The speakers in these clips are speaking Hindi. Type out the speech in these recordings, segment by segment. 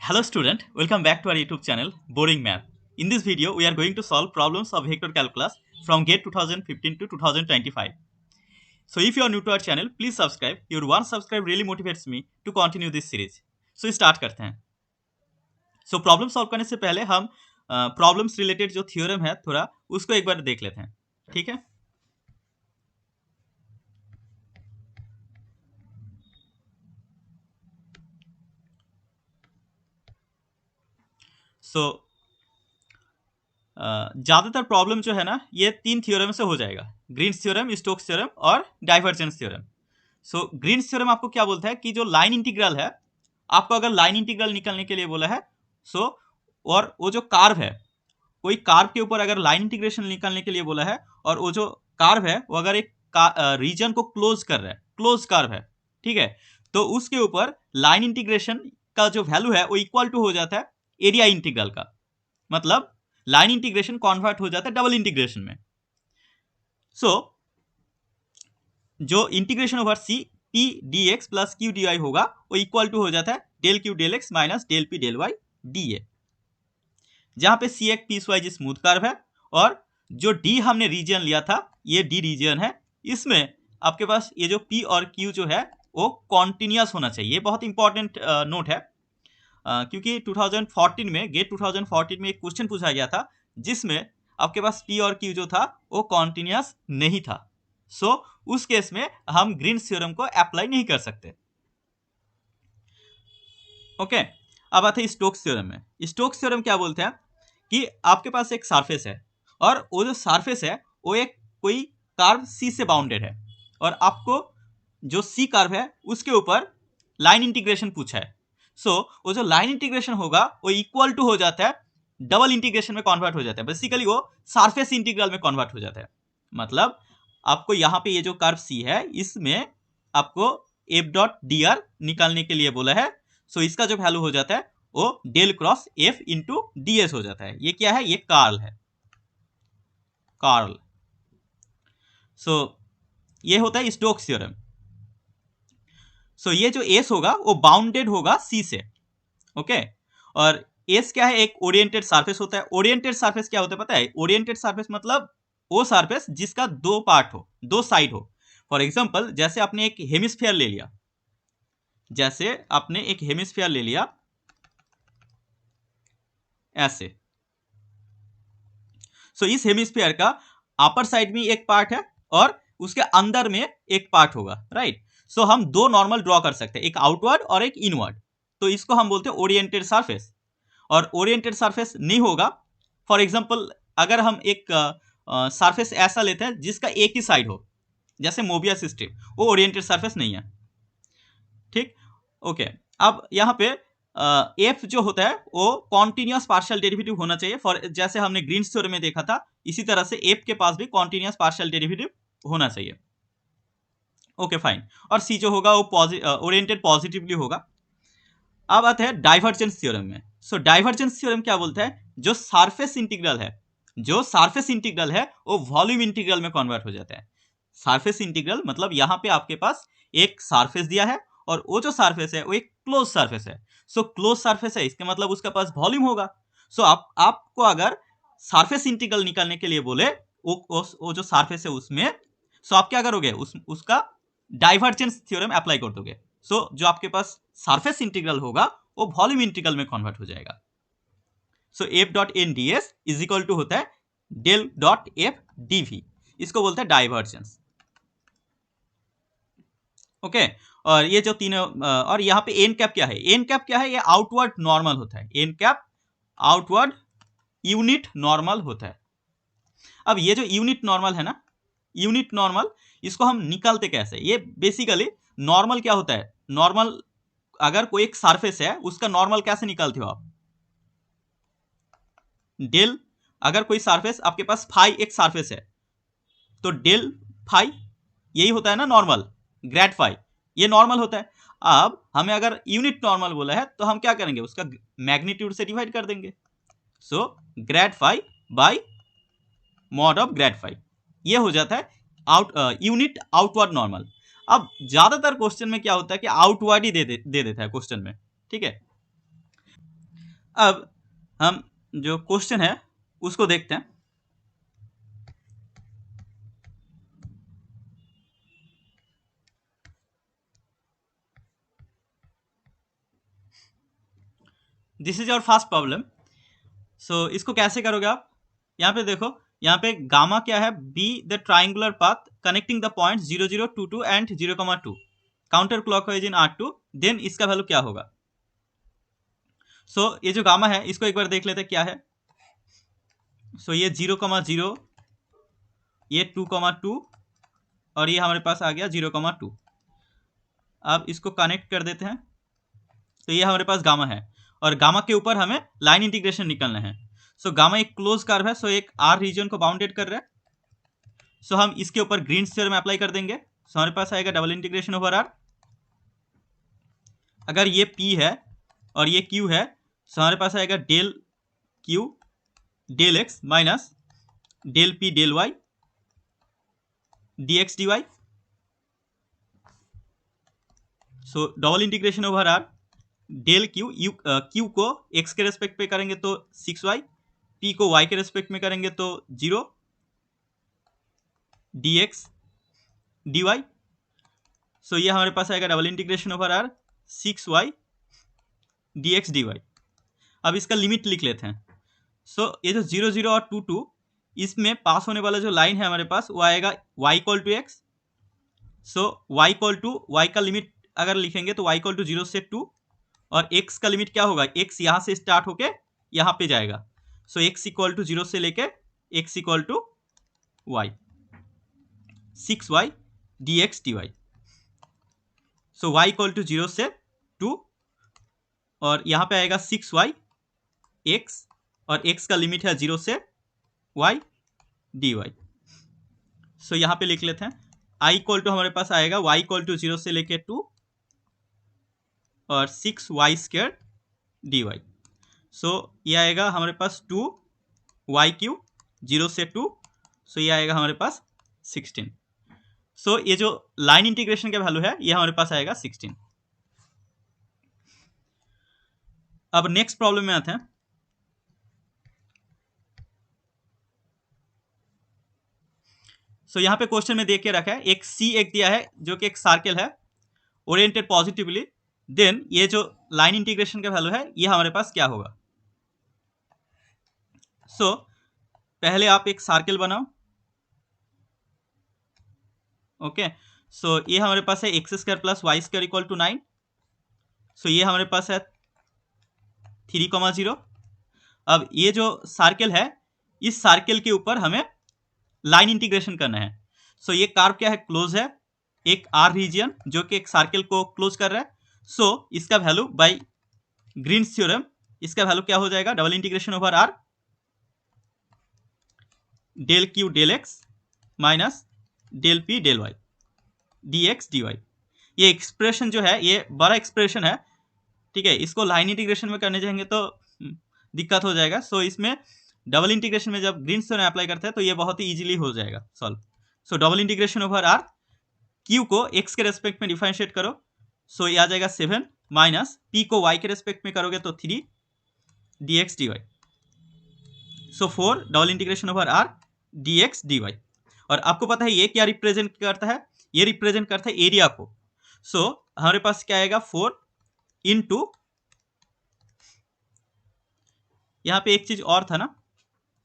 Hello student, welcome back to our YouTube channel Boring Math. In this video, we are going to solve problems of vector calculus from GATE 2015 to 2025. So if you are new to our channel, please subscribe. Your one subscribe really motivates me to continue this series. So start करते हैं. So problem solve करने से पहले हम problems related जो theorem है थोड़ा उसको एक बार देख लेते हैं. ठीक है? So ज़्यादातर प्रॉब्लम जो है ना ये तीन थ्योरम से हो जाएगा. ग्रीन्स थ्योरम, स्टोक्स थ्योरम और डाइवर्जेंस थ्योरम. सो ग्रीन्स थ्योरम आपको क्या बोलता है कि जो लाइन इंटीग्रल है, आपको अगर लाइन इंटीग्रल निकालने के लिए बोला है, सो और वो जो कार्व है, कोई कार्व के ऊपर अगर लाइन इंटीग्रेशन निकालने के लिए बोला है और वो जो कार्व है वो अगर एक रीजन को क्लोज कर रहा है, क्लोज कार्व है, ठीक है, तो उसके ऊपर लाइन इंटीग्रेशन का जो वैल्यू है वो इक्वल टू हो जाता है एरिया इंटीग्रल का. मतलब लाइन इंटीग्रेशन कन्वर्ट हो जाता है डबल इंटीग्रेशन में. सो जो integration over C P d x plus Q d y होगा वो इक्वल टू हो जाता है del Q del x minus del P del y d A, जहां पे सी एक पीस वाइज स्मूथ कर्व है और जो डी हमने रीजन लिया था ये डी रीजन है. इसमें आपके पास ये जो पी और क्यू जो है वो कॉन्टिन्यूस होना चाहिए. ये बहुत इंपॉर्टेंट नोट है क्योंकि 2014 में गेट 2014 में एक क्वेश्चन पूछा गया था जिसमें आपके पास पी और क्यू जो था वो कॉन्टिन्यूस नहीं था. सो उस केस में हम ग्रीन्स थ्योरम को अप्लाई नहीं कर सकते. ओके, अब आते हैं स्टोक्स थ्योरम में. स्टोक्स थ्योरम क्या बोलते हैं कि आपके पास एक सरफेस है और वो जो सरफेस है वो एक कोई कर्व सी से बाउंडेड है और आपको जो सी कर्व है उसके ऊपर लाइन इंटीग्रेशन पूछा है. सो वो जो लाइन इंटीग्रेशन होगा वो इक्वल टू हो जाता है डबल इंटीग्रेशन में कन्वर्ट हो जाता है. बेसिकली वो सरफेस इंटीग्रल में कन्वर्ट हो जाता है. मतलब आपको यहाँ पे ये जो कर्व सी है इसमें आपको एफ डॉट डी आर निकालने के लिए बोला है. सो इसका जो वैल्यू हो जाता है वो del cross F into d S हो जाता है. ये क्या है? ये कार्ल है, कार्ल. सो ये होता है स्टोक्स थ्योरम. सो ये जो एस होगा वो बाउंडेड होगा सी से. ओके, और एस क्या है? एक ओरिएंटेड सरफेस होता है. ओरिएंटेड सरफेस क्या होता है पता है? ओरिएंटेड सरफेस मतलब वो सरफेस जिसका दो पार्ट हो, दो साइड हो. फॉर एग्जांपल जैसे आपने एक हेमिस्फीयर ले लिया, जैसे आपने एक हेमिस्फीयर ले लिया ऐसे. सो इस हेमिस्फीयर का अपर साइड में एक पार्ट है और उसके अंदर में एक पार्ट होगा, राइट. सो हम दो नॉर्मल ड्रॉ कर सकते हैं, एक आउटवर्ड और एक इनवर्ड. तो इसको हम बोलते हैं ओरिएंटेड सरफेस. और ओरिएंटेड सरफेस नहीं होगा, फॉर एग्जांपल अगर हम एक सरफेस ऐसा लेते हैं जिसका एक ही साइड हो, जैसे मोबियस स्ट्रिप, वो ओरिएंटेड सरफेस नहीं है. ठीक, ओके. अब यहाँ पे एफ जो होता है वो कॉन्टिन्यूस पार्शियल डेरिवेटिव होना चाहिए. फॉर जैसे हमने ग्रीन्स थ्योरम में देखा था, इसी तरह से एफ के पास भी कॉन्टिन्यूस पार्शियल डेरिवेटिव होना चाहिए. Okay fine. और सी जो होगा वो ओरिएंटेड पॉजिटिवली होगा. अब आते हैं डाइवर्जेंस थ्योरम में. सो डाइवर्जेंस थ्योरम क्या बोलता है? जो सरफेस इंटीग्रल है, जो सरफेस इंटीग्रल है वो वॉल्यूम इंटीग्रल में कन्वर्ट हो जाता है. सरफेस इंटीग्रल मतलब यहाँ पे आपके पास एक सरफेस दिया है और वो जो सरफेस है वो एक क्लोज सरफेस है. सो क्लोज सरफेस है इसके मतलब उसके पास वॉल्यूम होगा. सो आपको अगर सरफेस इंटीग्रल निकालने के लिए बोले वो जो सरफेस है उसमें, सो आप क्या करोगे? उसका डाइवर्जेंस थ्योरम अप्लाई कर दोगे. सो जो आपके पास सरफेस इंटीग्रल होगा वो वॉल्यूम इंटीग्रल में कन्वर्ट हो जाएगा. So f dot N D s is equal to होता है del dot f d v. इसको बोलते हैं डाइवर्जेंस. ओके, और ये जो तीनों और यहाँ पे एन कैप क्या है? एन कैप क्या है? ये आउटवर्ड नॉर्मल होता है. N cap outward unit normal होता है. अब ये जो यूनिट नॉर्मल है ना, यूनिट नॉर्मल, इसको हम निकालते कैसे? ये बेसिकली नॉर्मल क्या होता है? नॉर्मल अगर कोई एक सरफेस है उसका नॉर्मल कैसे निकालते हो आप? डेल, अगर कोई सरफेस आपके पास फाई एक सरफेस है तो डेल फाई यही होता है ना नॉर्मल. ग्रेड फाई ये नॉर्मल होता है. अब हमें अगर यूनिट नॉर्मल बोला है तो हम क्या करेंगे? उसका मैग्नीट्यूड से डिवाइड कर देंगे. So grad phi by mod of grad phi, ये हो जाता है यूनिट आउटवर्ड नॉर्मल. अब ज्यादातर क्वेश्चन में क्या होता है कि आउटवर्ड ही दे देता है क्वेश्चन में, ठीक है. अब हम जो क्वेश्चन है उसको देखते हैं। This is your first problem. So इसको कैसे करोगे आप? यहाँ पे देखो, यहाँ पे गामा क्या है, be the triangular path connecting the point 0022 and 0,2 counter clockwise in R2, then इसका वैल्यू क्या होगा? सो ये जो गामा है इसको एक बार देख लेते हैं क्या है। सो ये 0,0, ये 2,2 और ये हमारे पास आ गया 0,2। अब इसको कनेक्ट कर देते हैं, तो ये हमारे पास गामा है और गामा के ऊपर हमें लाइन इंटीग्रेशन निकालना है। सो गामा एक क्लोज कर्व है, सो एक आर रीजन को बाउंडेड कर रहा है। सो हम इसके ऊपर ग्रीन्स थ्योरम अप्लाई कर देंगे। सो हमारे पास आएगा डबल इंटीग्रेशन ओवर आर। अगर ये P है और ये Q है, सो हमारे पास आएगा del Q del x minus del P del Y dx dy। So double integration over R del Q, Q को x के रेस्पेक्ट पे करेंगे तो 6y, P को y के रेस्पेक्ट में करेंगे तो 0 dx dy। सो ये हमारे पास आएगा double integration over R 6y dx dy। अब इसका लिमिट लिख लेते हैं। सो ये जो 0 0 और 2 2 इसमें पास होने वाला जो लाइन है हमारे पास वो आएगा y equal to x. So y equal to y का लिमिट अगर लिखेंगे तो y इक्वल टू 0 से 2 और x का लिमिट क्या होगा, x यहाँ से स्टार्ट होके यहाँ पे जाएगा। सो x इक्वल टू 0 से लेके x equal to y 6y dx dy। So y equal to 0 से 2 और यहाँ पे आएगा 6y x और x का लिमिट है 0 से y dy। सो यहाँ पे लिख लेते हैं i इक्वल टू हमारे पास आएगा y इक्वल टू 0 से लेके 2 और 6y स्क्वायर dy। सो ये आएगा हमारे पास 2y³ 0 से 2। सो ये आएगा हमारे पास 16। सो ये जो लाइन इंटीग्रेशन का वैल्यू है ये हमारे पास आएगा 16। अब नेक्स्ट प्रॉब्लम में आते हैं। सो यहाँ पे क्वेश्चन में देख के रखा है एक C एक दिया है जो कि एक सर्कल है ओरिएंटेड पॉजिटिवली, देन ये जो लाइन इंटीग्रेशन का वैल्यू है ये हमारे पास क्या होगा? सो पहले आप एक सर्कल बनाओ। ओके, सो ये हमारे पास है x square plus Y square equal to 9। So ये हमारे पास है 3,0। अब ये जो सर्कल है इस सर्कल के ऊपर हमें लाइन इंटीग्रेशन करना है। सो ये कर्व क्या है, क्लोज है, एक आर रीजन जो कि एक सर्कल को क्लोज कर रहा है। सो इसका वैल्यू बाय ग्रीन्स थ्योरम इसका वैल्यू क्या हो जाएगा, double integration over R del Q del x minus del P del y dx dy। ये एक्सप्रेशन जो है ये बड़ा एक्सप्रेशन है, ठीक है। इसको लाइन इंटीग्रेशन में करने जाएंगे तो दिक्कत हो जाएगा। सो इसमें डबल इंटीग्रेशन में जब ग्रीन्स थ्योरम अप्लाई करते हैं तो ये बहुत ही इजीली हो जाएगा solve. So double integration over R Q को x के रेस्पेक्ट में डिफरेंशिएट करो। सो ये आ जाएगा 7 माइनस p को y के रेस्पेक्ट में करोगे तो 3 dx dy। So 4 double integration over R dx dy। और आपको पता है ये क्या रिप्रेजेंट करता है, ये रिप्रेजेंट करता है एरिया को। सो हमारे पास क्या आएगा 4 इंटू, यहाँ पे एक चीज और था ना,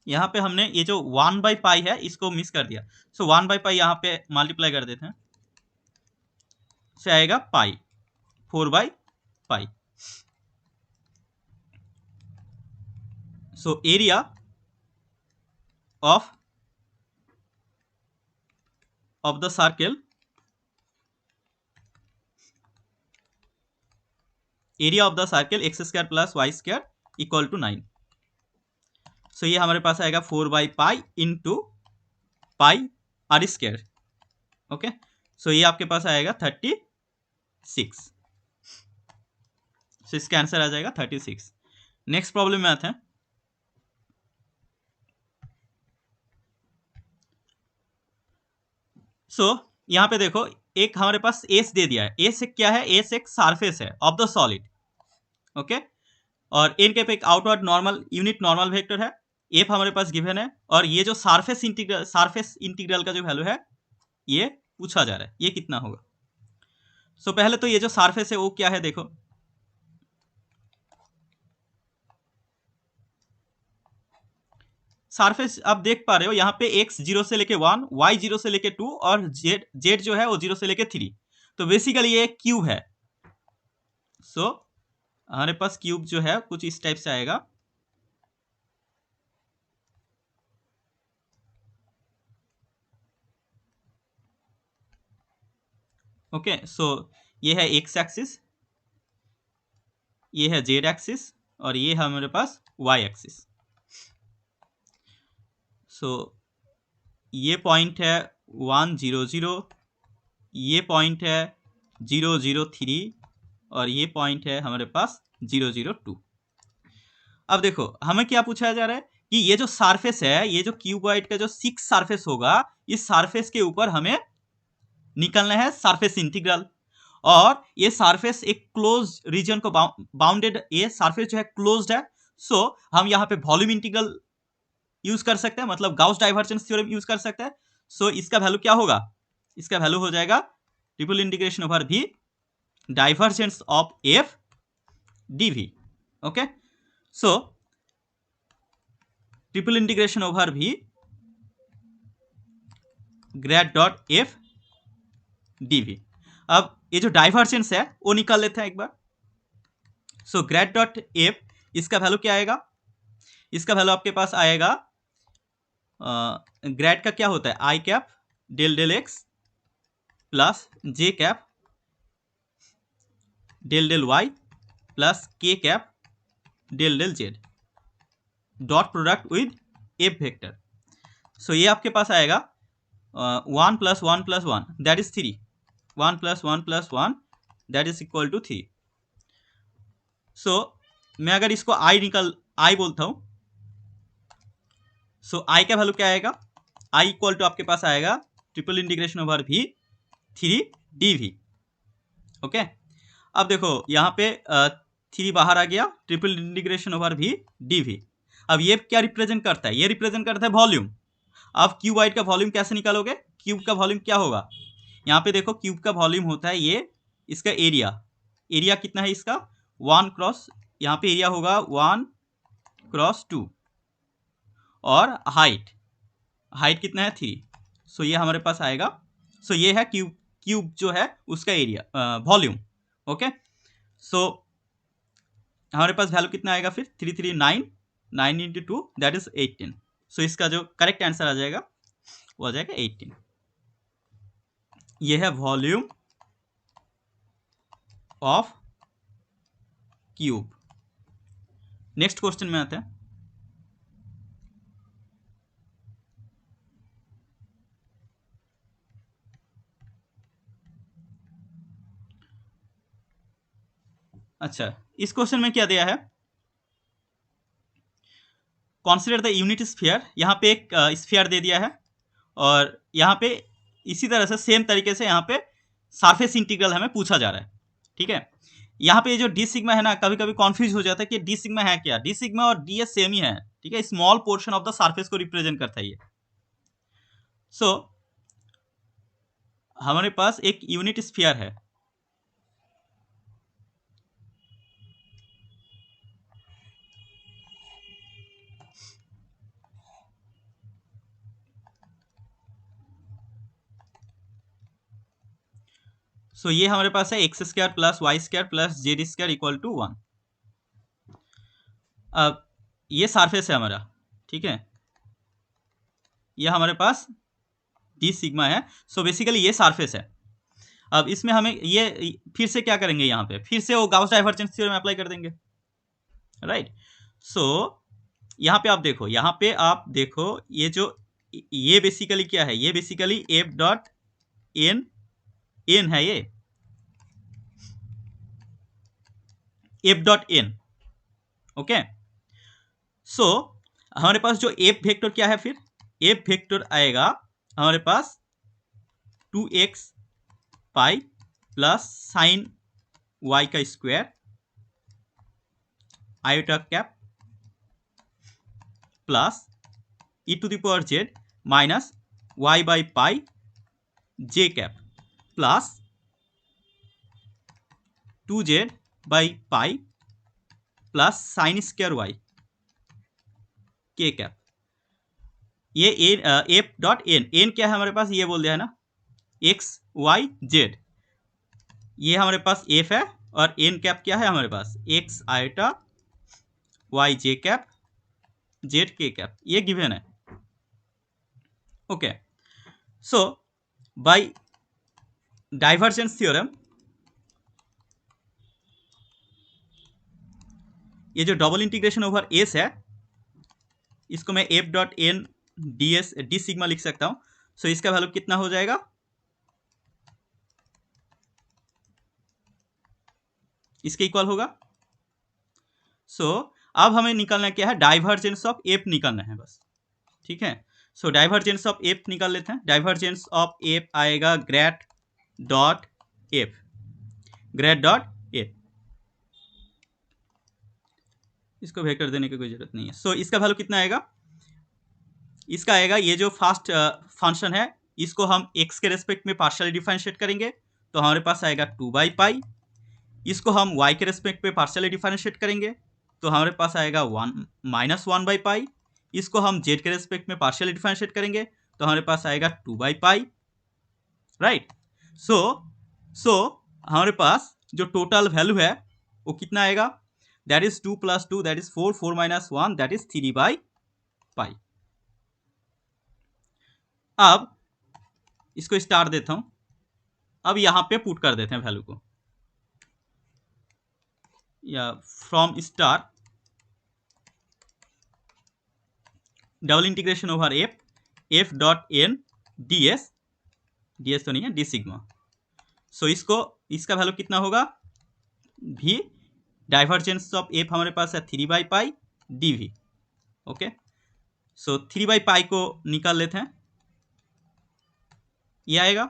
यहाँ पे हमने ये जो 1/पाई है इसको मिस कर दिया। सो 1/पाई यहाँ पे मल्टीप्लाई कर देते हैं, से आएगा पाई 4/पाई। So area of the circle, area of the circle x square plus Y square equal to 9। So ये हमारे पास आएगा 4/पाई into pi r square. Okay, so ये आपके पास आएगा 36। सो इसका आंसर आ जाएगा 36। नेक्स्ट प्रॉब्लम में आते हैं। सो यहाँ पे देखो एक हमारे पास एस दे दिया है। एस क्या है, एस एक सरफेस है ऑफ द सॉलिड। ओके, और एन कैप एक outward normal unit normal vector है, एफ हमारे पास गिवन है, और ये जो सरफेस इंटीग्रल का जो वैल्यू है ये पूछा जा रहा है, ये कितना होगा। सो पहले तो ये जो सरफेस है वो क्या है देखो, सरफेस आप देख पा रहे हो यहाँ पे x 0 से लेके 1, y 0 से लेके 2 और z जो है वो 0 से लेके 3। तो बेसिकली ये एक क्यूब है। सो हमारे पास क्यूब जो है कुछ इस टाइप से आएगा। ओके, सो ये है x एक्सिस, ये है z एक्सिस, और ये है हमारे पास y एक्सिस। सो ये पॉइंट है 1 0 0, ये पॉइंट है 0 0 3, और ये पॉइंट है हमारे पास 0 0 2। अब देखो हमें क्या पूछा जा रहा है कि ये जो सरफेस है, ये जो क्यूबॉइड का जो 6 सरफेस होगा, इस सरफेस के ऊपर हमें निकलना है सरफेस इंटीग्रल, और ये सरफेस एक क्लोज रीजन को बाउंडेड, ये सरफेस जो है क्लोज्ड है। सो हम यहाँ पे वॉल्यूम इंटीग्रल यूज कर सकते हैं, मतलब गाउस डाइवर्जेंस थ्योरम यूज कर सकते हैं। सो इसका वैल्यू क्या होगा, इसका वैल्यू हो जाएगा triple integration over V divergence of F dV. Okay, so triple integration over V grad dot F dV. अब ये जो डाइवर्जेंस है वो निकाल लेते हैं एक बार। सो ग्रेड डॉट एफ, इसका वैल्यू क्या आएगा, इसका वैल्यू आपके पास आएगा, ग्रेड का क्या होता है, i cap del del x plus j cap del del y plus k cap del del z dot product with f vector. So ये आपके पास आएगा 1 + 1 + 1 that is 3, 1 + 1 + 1 that is equal to 3। So मैं अगर इसको आई बोलता हूँ, सो आई का वैल्यू क्या आएगा, आई इक्वल टू आपके पास आएगा ट्रिपल इंटीग्रेशन ओवर भी 3 dv। ओके, अब देखो यहाँ पे 3 बाहर आ गया, ट्रिपल इंटीग्रेशन ओवर भी dv। अब ये क्या रिप्रेजेंट करता है, ये रिप्रेजेंट करता है वॉल्यूम। अब क्यूबॉइड का वॉल्यूम कैसे निकालोगे, क्यूब का वॉल्यूम क्या होगा, यहाँ पे देखो क्यूब का वॉल्यूम होता है ये, इसका एरिया, एरिया कितना है इसका 1 क्रॉस, यहाँ पे एरिया होगा 1 क्रॉस 2, और हाइट कितना है 3। सो ये हमारे पास आएगा। सो ये है क्यूब जो है उसका एरिया वॉल्यूम। ओके, सो हमारे पास वैल्यू कितना आएगा फिर 339, 9 × 2 दैट इज 18। सो इसका जो करेक्ट आंसर आ जाएगा वो आ जाएगा 18। ये है volume of cube. Next question में आते हैं। अच्छा, इस क्वेश्चन में क्या दिया है, कॉन्सिडर द यूनिट स्फीयर। यहाँ पे एक स्फीयर दे दिया है, और यहाँ पे इसी तरह से सेम तरीके से यहाँ पे सरफेस इंटीग्रल हमें पूछा जा रहा है। ठीक है, यहाँ पे जो डी सिग्मा है ना, कभी कभी कॉन्फ्यूज हो जाता है कि डी सिग्मा है क्या, डी सिग्मा और डी एस सेम ही है। ठीक है, small portion of the surface को रिप्रेजेंट करता है ये। सो हमारे पास एक यूनिट स्फीयर है, सो ये हमारे पास है x² + y² + z² equal to 1। अब ये सरफेस है हमारा, ठीक है, ये हमारे पास डी सिग्मा है। सो बेसिकली ये सरफेस है। अब इसमें हमें ये फिर से क्या करेंगे, यहाँ पे फिर से वो गाउस डाइवर्जेंस थ्योरम अप्लाई कर देंगे, राइट। सो यहाँ पे आप देखो, यहाँ पे आप देखो ये जो ये बेसिकली क्या है, ये बेसिकली एफ डॉट एन है, ये एफ डॉट एन। ओके, सो हमारे पास जो एफ वेक्टर क्या है, फिर एफ वेक्टर आएगा हमारे पास 2x pi plus sine y का square iota cap plus E to the power z minus y by pi J cap plus 2z by pi plus sine square y के कैप। ये एफ डॉट एन, एन क्या है हमारे पास, ये बोल दिया है ना, एक्स वाई जेड, ये हमारे पास एफ है, और एन कैप क्या है हमारे पास, एक्स आयोटा वाई जे कैप जेड के कैप, ये गिवन है। Okay, so by divergence theorem ये जो डबल इंटीग्रेशन ओवर एस है, इसको मैं F dot N D S d sigma लिख सकता हूँ। सो इसका वैल्यू कितना हो जाएगा, इसके इक्वल होगा। सो अब हमें निकालना क्या है, डाइवर्जेंस ऑफ एफ निकालना है बस, ठीक है। सो डाइवर्जेंस ऑफ एफ निकाल लेते हैं। डाइवर्जेंस ऑफ एफ आएगा grade dot F, grade dot F, इसको वेक्टर देने की कोई जरूरत नहीं है। सो इसका वैल्यू कितना आएगा, इसका आएगा, ये जो फर्स्ट फंक्शन है इसको हम x के रेस्पेक्ट में पार्शियली डिफरेंशिएट करेंगे तो हमारे पास आएगा 2 बाई पाई। इसको हम y के रेस्पेक्ट में पार्शियली डिफरेंशिएट करेंगे तो हमारे पास आएगा 1 माइनस 1 बाई पाई। इसको हम z के रेस्पेक्ट में पार्शियली डिफरेंशिएट करेंगे तो हमारे पास आएगा 2 बाई पाई, राइट। सो हमारे पास जो टोटल वैल्यू है वो कितना आएगा, that is 2 plus 2 that is 4, 4 minus 1 that is 3 by पाई। अब इसको स्टार देता हूं, अब यहां पे पुट कर देते हैं वैल्यू को, या from star double integration over F, F dot N D S, d S तो नहीं है, डी सिग्मा। सो इसको, इसका वैल्यू कितना होगा, भी डाइवर्जेंस ऑफ एफ हमारे पास है 3 by pi d V. Okay, so 3 by pi को निकाल लेते हैं, ये आएगा।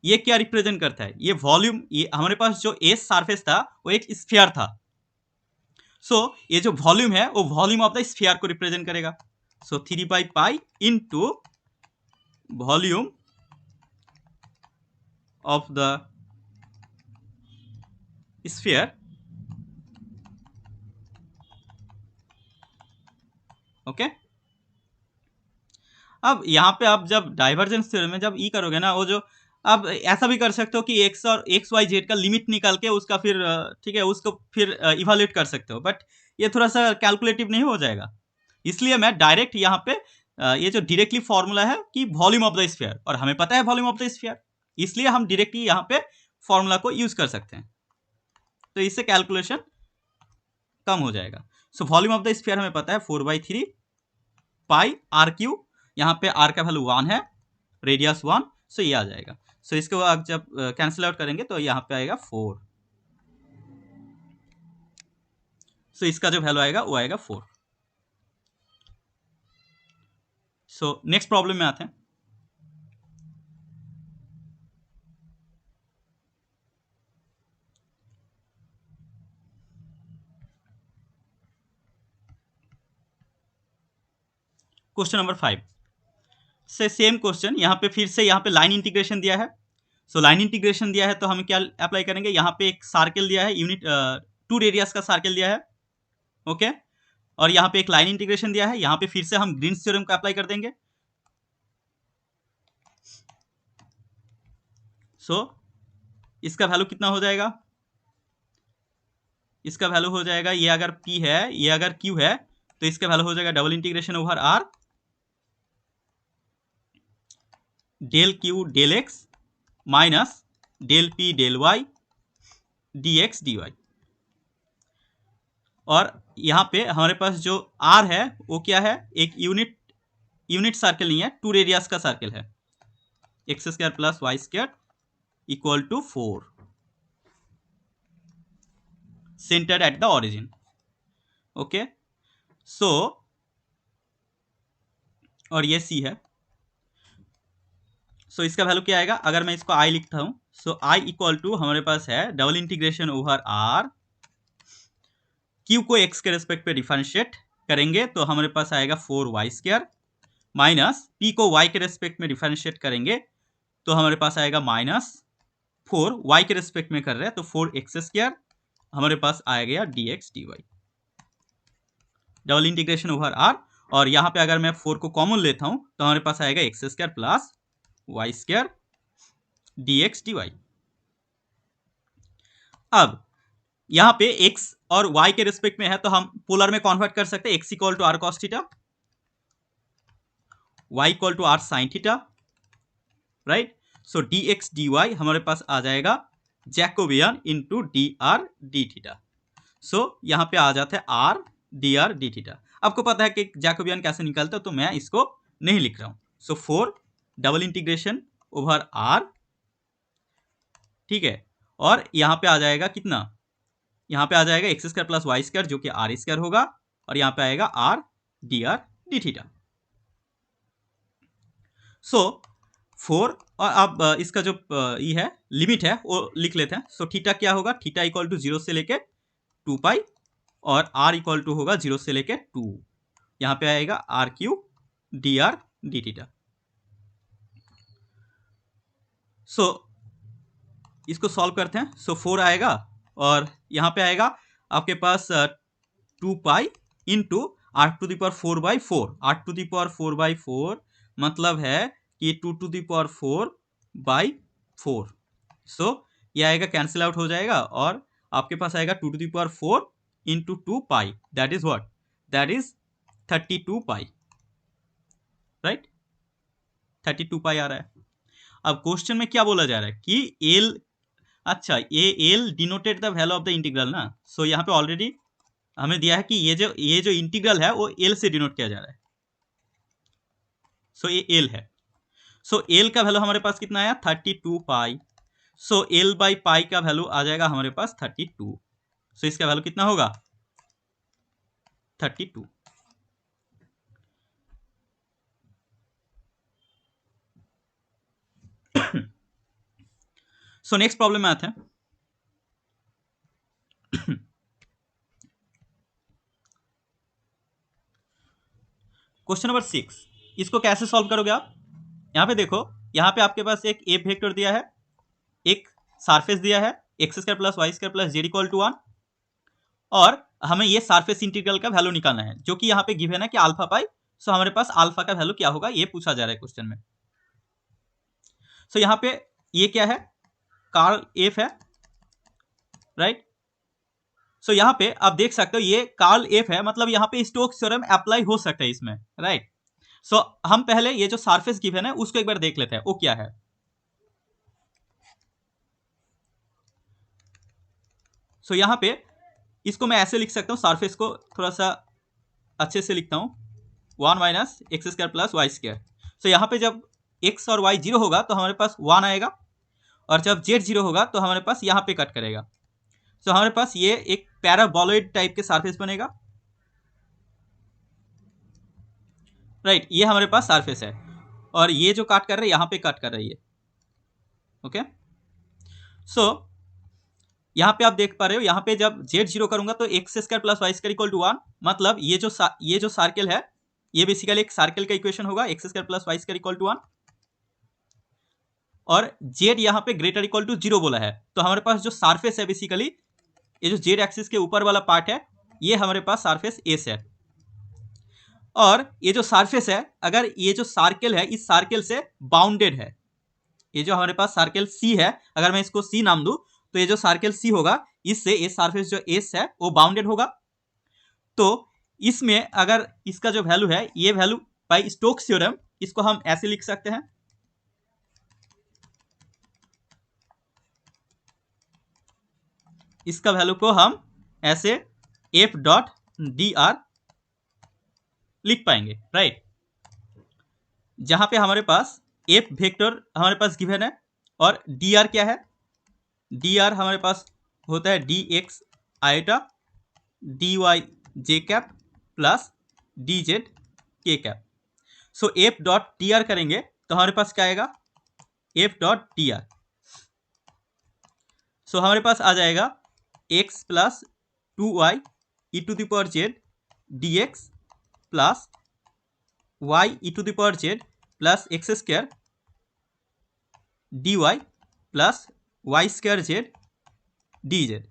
ये क्या रिप्रेजेंट करता है, ये वॉल्यूम, ये हमारे पास जो एस सरफेस था वो एक स्फीयर था। सो ये जो वॉल्यूम है वो वॉल्यूम ऑफ द स्फीयर को रिप्रेजेंट करेगा। सो 3 by pi into volume of the sphere, okay. अब यहाँ पे आप जब डाइवर्जेंस थ्योरम में जब ई करोगे ना, वो जो आप ऐसा भी कर सकते हो कि एक्स और एक्स वाई जेड का लिमिट निकाल के उसका फिर, ठीक है, उसको फिर इवेल्युएट कर सकते हो, बट ये थोड़ा सा कैलकुलेटिव नहीं हो जाएगा। इसलिए मैं डायरेक्ट यहाँ पे ये जो डायरेक्टली फॉर्मूला है कि वॉल्यूम ऑफ द स्फीयर, और हमें पता है वॉल्यूम ऑफ द स्फीयर, इसलिए हम डायरेक्टली यहाँ पे फॉर्मूला को यूज कर सकते हैं, तो इससे कैलकुलेशन कम हो जाएगा। सो वॉल्यूम ऑफ द स्फीयर हमें पता है 4/3 पाई आर क्यू, यहाँ पे आर का वैल्यू 1 है, रेडियस 1, सो ये आ जाएगा। सो इसके बाद जब कैंसिल आउट करेंगे तो यहाँ पे आएगा 4, सो इसका जो वैल्यू आएगा वो आएगा 4। सो नेक्स्ट प्रॉब्लम में आते हैं। क्वेश्चन नंबर 5 से सेम क्वेश्चन, यहाँ पे फिर से यहाँ पे लाइन इंटीग्रेशन दिया है। सो लाइन इंटीग्रेशन दिया है तो हम क्या अप्लाई करेंगे, यहाँ पे एक सर्कल दिया है, यूनिट 2 रेडियस का सर्कल दिया है, ओके। और यहाँ पे एक लाइन इंटीग्रेशन दिया है, यहाँ पे फिर से हम ग्रीन्स थ्योरम का अप्लाई कर देंगे। सो इसका वैल्यू कितना हो जाएगा, इसका वैल्यू हो जाएगा, ये अगर P है ये अगर Q है तो इसका वैल्यू हो जाएगा double integration over R del Q del X minus del P del Y dx dy। और यहाँ पे हमारे पास जो R है वो क्या है, एक यूनिट सर्कल नहीं है, 2 रेडियस का सर्कल है, x square plus Y square equal to 4, centred at the origin, okay. So और ये C है, सो इसका वैल्यू क्या आएगा, अगर मैं इसको I लिखता हूं, सो I इक्वल टू हमारे पास है double integration over R Q को एक्स के रेस्पेक्ट पे डिफरेंशिएट करेंगे तो हमारे पास आएगा 4y² माइनस पी को y के रेस्पेक्ट में डिफरेंशिएट करेंगे तो हमारे पास आएगा -4, y के रेस्पेक्ट में कर रहे हैं तो 4x² हमारे पास आ गया dx dy। Double integration over r, और यहाँ पे अगर मैं 4 को कॉमन लेता हूँ तो हमारे पास आएगा x² plus y² dx dy। अब यहाँ पे x और y के रिस्पेक्ट में है तो हम पोलर में कन्वर्ट कर सकते हैं, x equal to are cos theta, y equal to r sine theta, right. So dx dy हमारे पास आ जाएगा Jacobian into dr d theta. So यहाँ पे आ जाता है r dr d थीटा। आपको पता है कि जैकोबियन कैसे निकलता है तो मैं इसको नहीं लिख रहा हूँ। सो 4 डबल इंटीग्रेशन ओवर r, ठीक है, और यहाँ पे आ जाएगा कितना, यहाँ पे आ जाएगा x² प्लस y² जो कि r² होगा, और यहाँ पे आएगा r dr d थीटा। सो 4, और अब इसका जो ये है लिमिट है वो लिख लेते हैं। सो थीटा क्या होगा, थीटा इक्वल टू 0 से लेके 2 पाई और r इक्वल टू होगा 0 से लेके 2, यहाँ पे आएगा r³ dr d थीटा। सो इसको सॉल्व करते हैं। सो 4 आएगा और यहाँ पे आएगा आपके पास 2 पाई इंटू r⁴/4, r⁴/4 मतलब है कि 2⁴/4। सो ये आएगा कैंसिल आउट हो जाएगा और आपके पास आएगा 2⁴ into 2 pi, that is what, that is 32 pi, right, 32 पाई आ रहा है। अब क्वेश्चन में क्या बोला जा रहा है कि एल, अच्छा ये L denoted the value of the integral ना। सो यहाँ पे ऑलरेडी हमें दिया है कि ये जो इंटीग्रल है वो एल से डिनोट किया जा रहा है। सो ये एल है। सो एल का वैल्यू हमारे पास कितना आया, 32 पाई। सो एल बाई पाई का वैल्यू आ जाएगा हमारे पास 32। सो इसका वैल्यू कितना होगा, 32। सो नेक्स्ट प्रॉब्लम में आते हैं। क्वेश्चन नंबर 6, इसको कैसे सॉल्व करोगे आप। यहाँ पे देखो, यहाँ पे आपके पास एक ए वेक्टर दिया है, एक सरफेस दिया है x² plus y² plus z equal to 1, और हमें ये सरफेस इंटीग्रल का वैल्यू निकालना है जो कि यहाँ पे गिवन है कि अल्फा पाई। सो हमारे पास अल्फा का वैल्यू क्या होगा ये पूछा जा रहा है क्वेश्चन में। सो यहाँ पे ये क्या है, कार्ल एफ है, राइट। सो यहाँ पे आप देख सकते हो ये कार्ल एफ है, मतलब यहाँ पे स्टोक्स थ्योरम अप्लाई हो सकता है इसमें, राइट। सो हम पहले ये जो सरफेस गिवन है उसको एक बार देख लेते हैं वो क्या है। सो यहाँ पे इसको मैं ऐसे लिख सकता हूँ, सरफेस को थोड़ा सा अच्छे से लिखता हूँ, 1 माइनस x² प्लस y²। सो यहाँ पे जब x और y 0 होगा तो हमारे पास 1 आएगा, और जब z 0 होगा तो हमारे पास यहाँ पे कट करेगा। सो हमारे पास ये एक पैराबोलॉइड टाइप के सरफेस बनेगा, राइट। ये हमारे पास सरफेस है और ये जो कट कर रही है यहाँ पे कट कर रही है, ओके। सो यहाँ पे आप देख पा रहे हो, यहाँ पे जब z 0 करूंगा तो x² plus y² equal to 1, मतलब ये जो सर्कल है ये बेसिकली एक सर्कल का इक्वेशन होगा, x² plus y² equal to 1, और z यहाँ पे ग्रेटर इक्वल टू 0 बोला है। तो हमारे पास जो सरफेस है बेसिकली ये जो z एक्सिस के ऊपर वाला पार्ट है ये हमारे पास सरफेस एस है, और ये जो सरफेस है अगर ये जो सर्कल है इस सर्कल से बाउंडेड है, ये जो हमारे पास सर्कल सी है अगर मैं इसको सी नाम दूं तो ये जो सर्कल सी होगा इससे ये सरफेस जो एस है वो बाउंडेड होगा। तो इसमें अगर इसका जो वैल्यू है ये वैल्यू बाय स्टोक्स थ्योरम इसको हम ऐसे लिख सकते हैं, इसका वैल्यू को हम ऐसे एफ डॉट डी आर लिख पाएंगे, राइट। जहां पे हमारे पास एफ वेक्टर हमारे पास गिवन है और डी आर क्या है, डी आर हमारे पास होता है d x iota D Y जे कैप प्लस डी जेड के cap. So f dot D r करेंगे तो हमारे पास क्या आएगा, f dot D r. So हमारे पास आ जाएगा x plus 2y e to the power z d x plus y e to the power z plus x square d Y plus Y square z d z.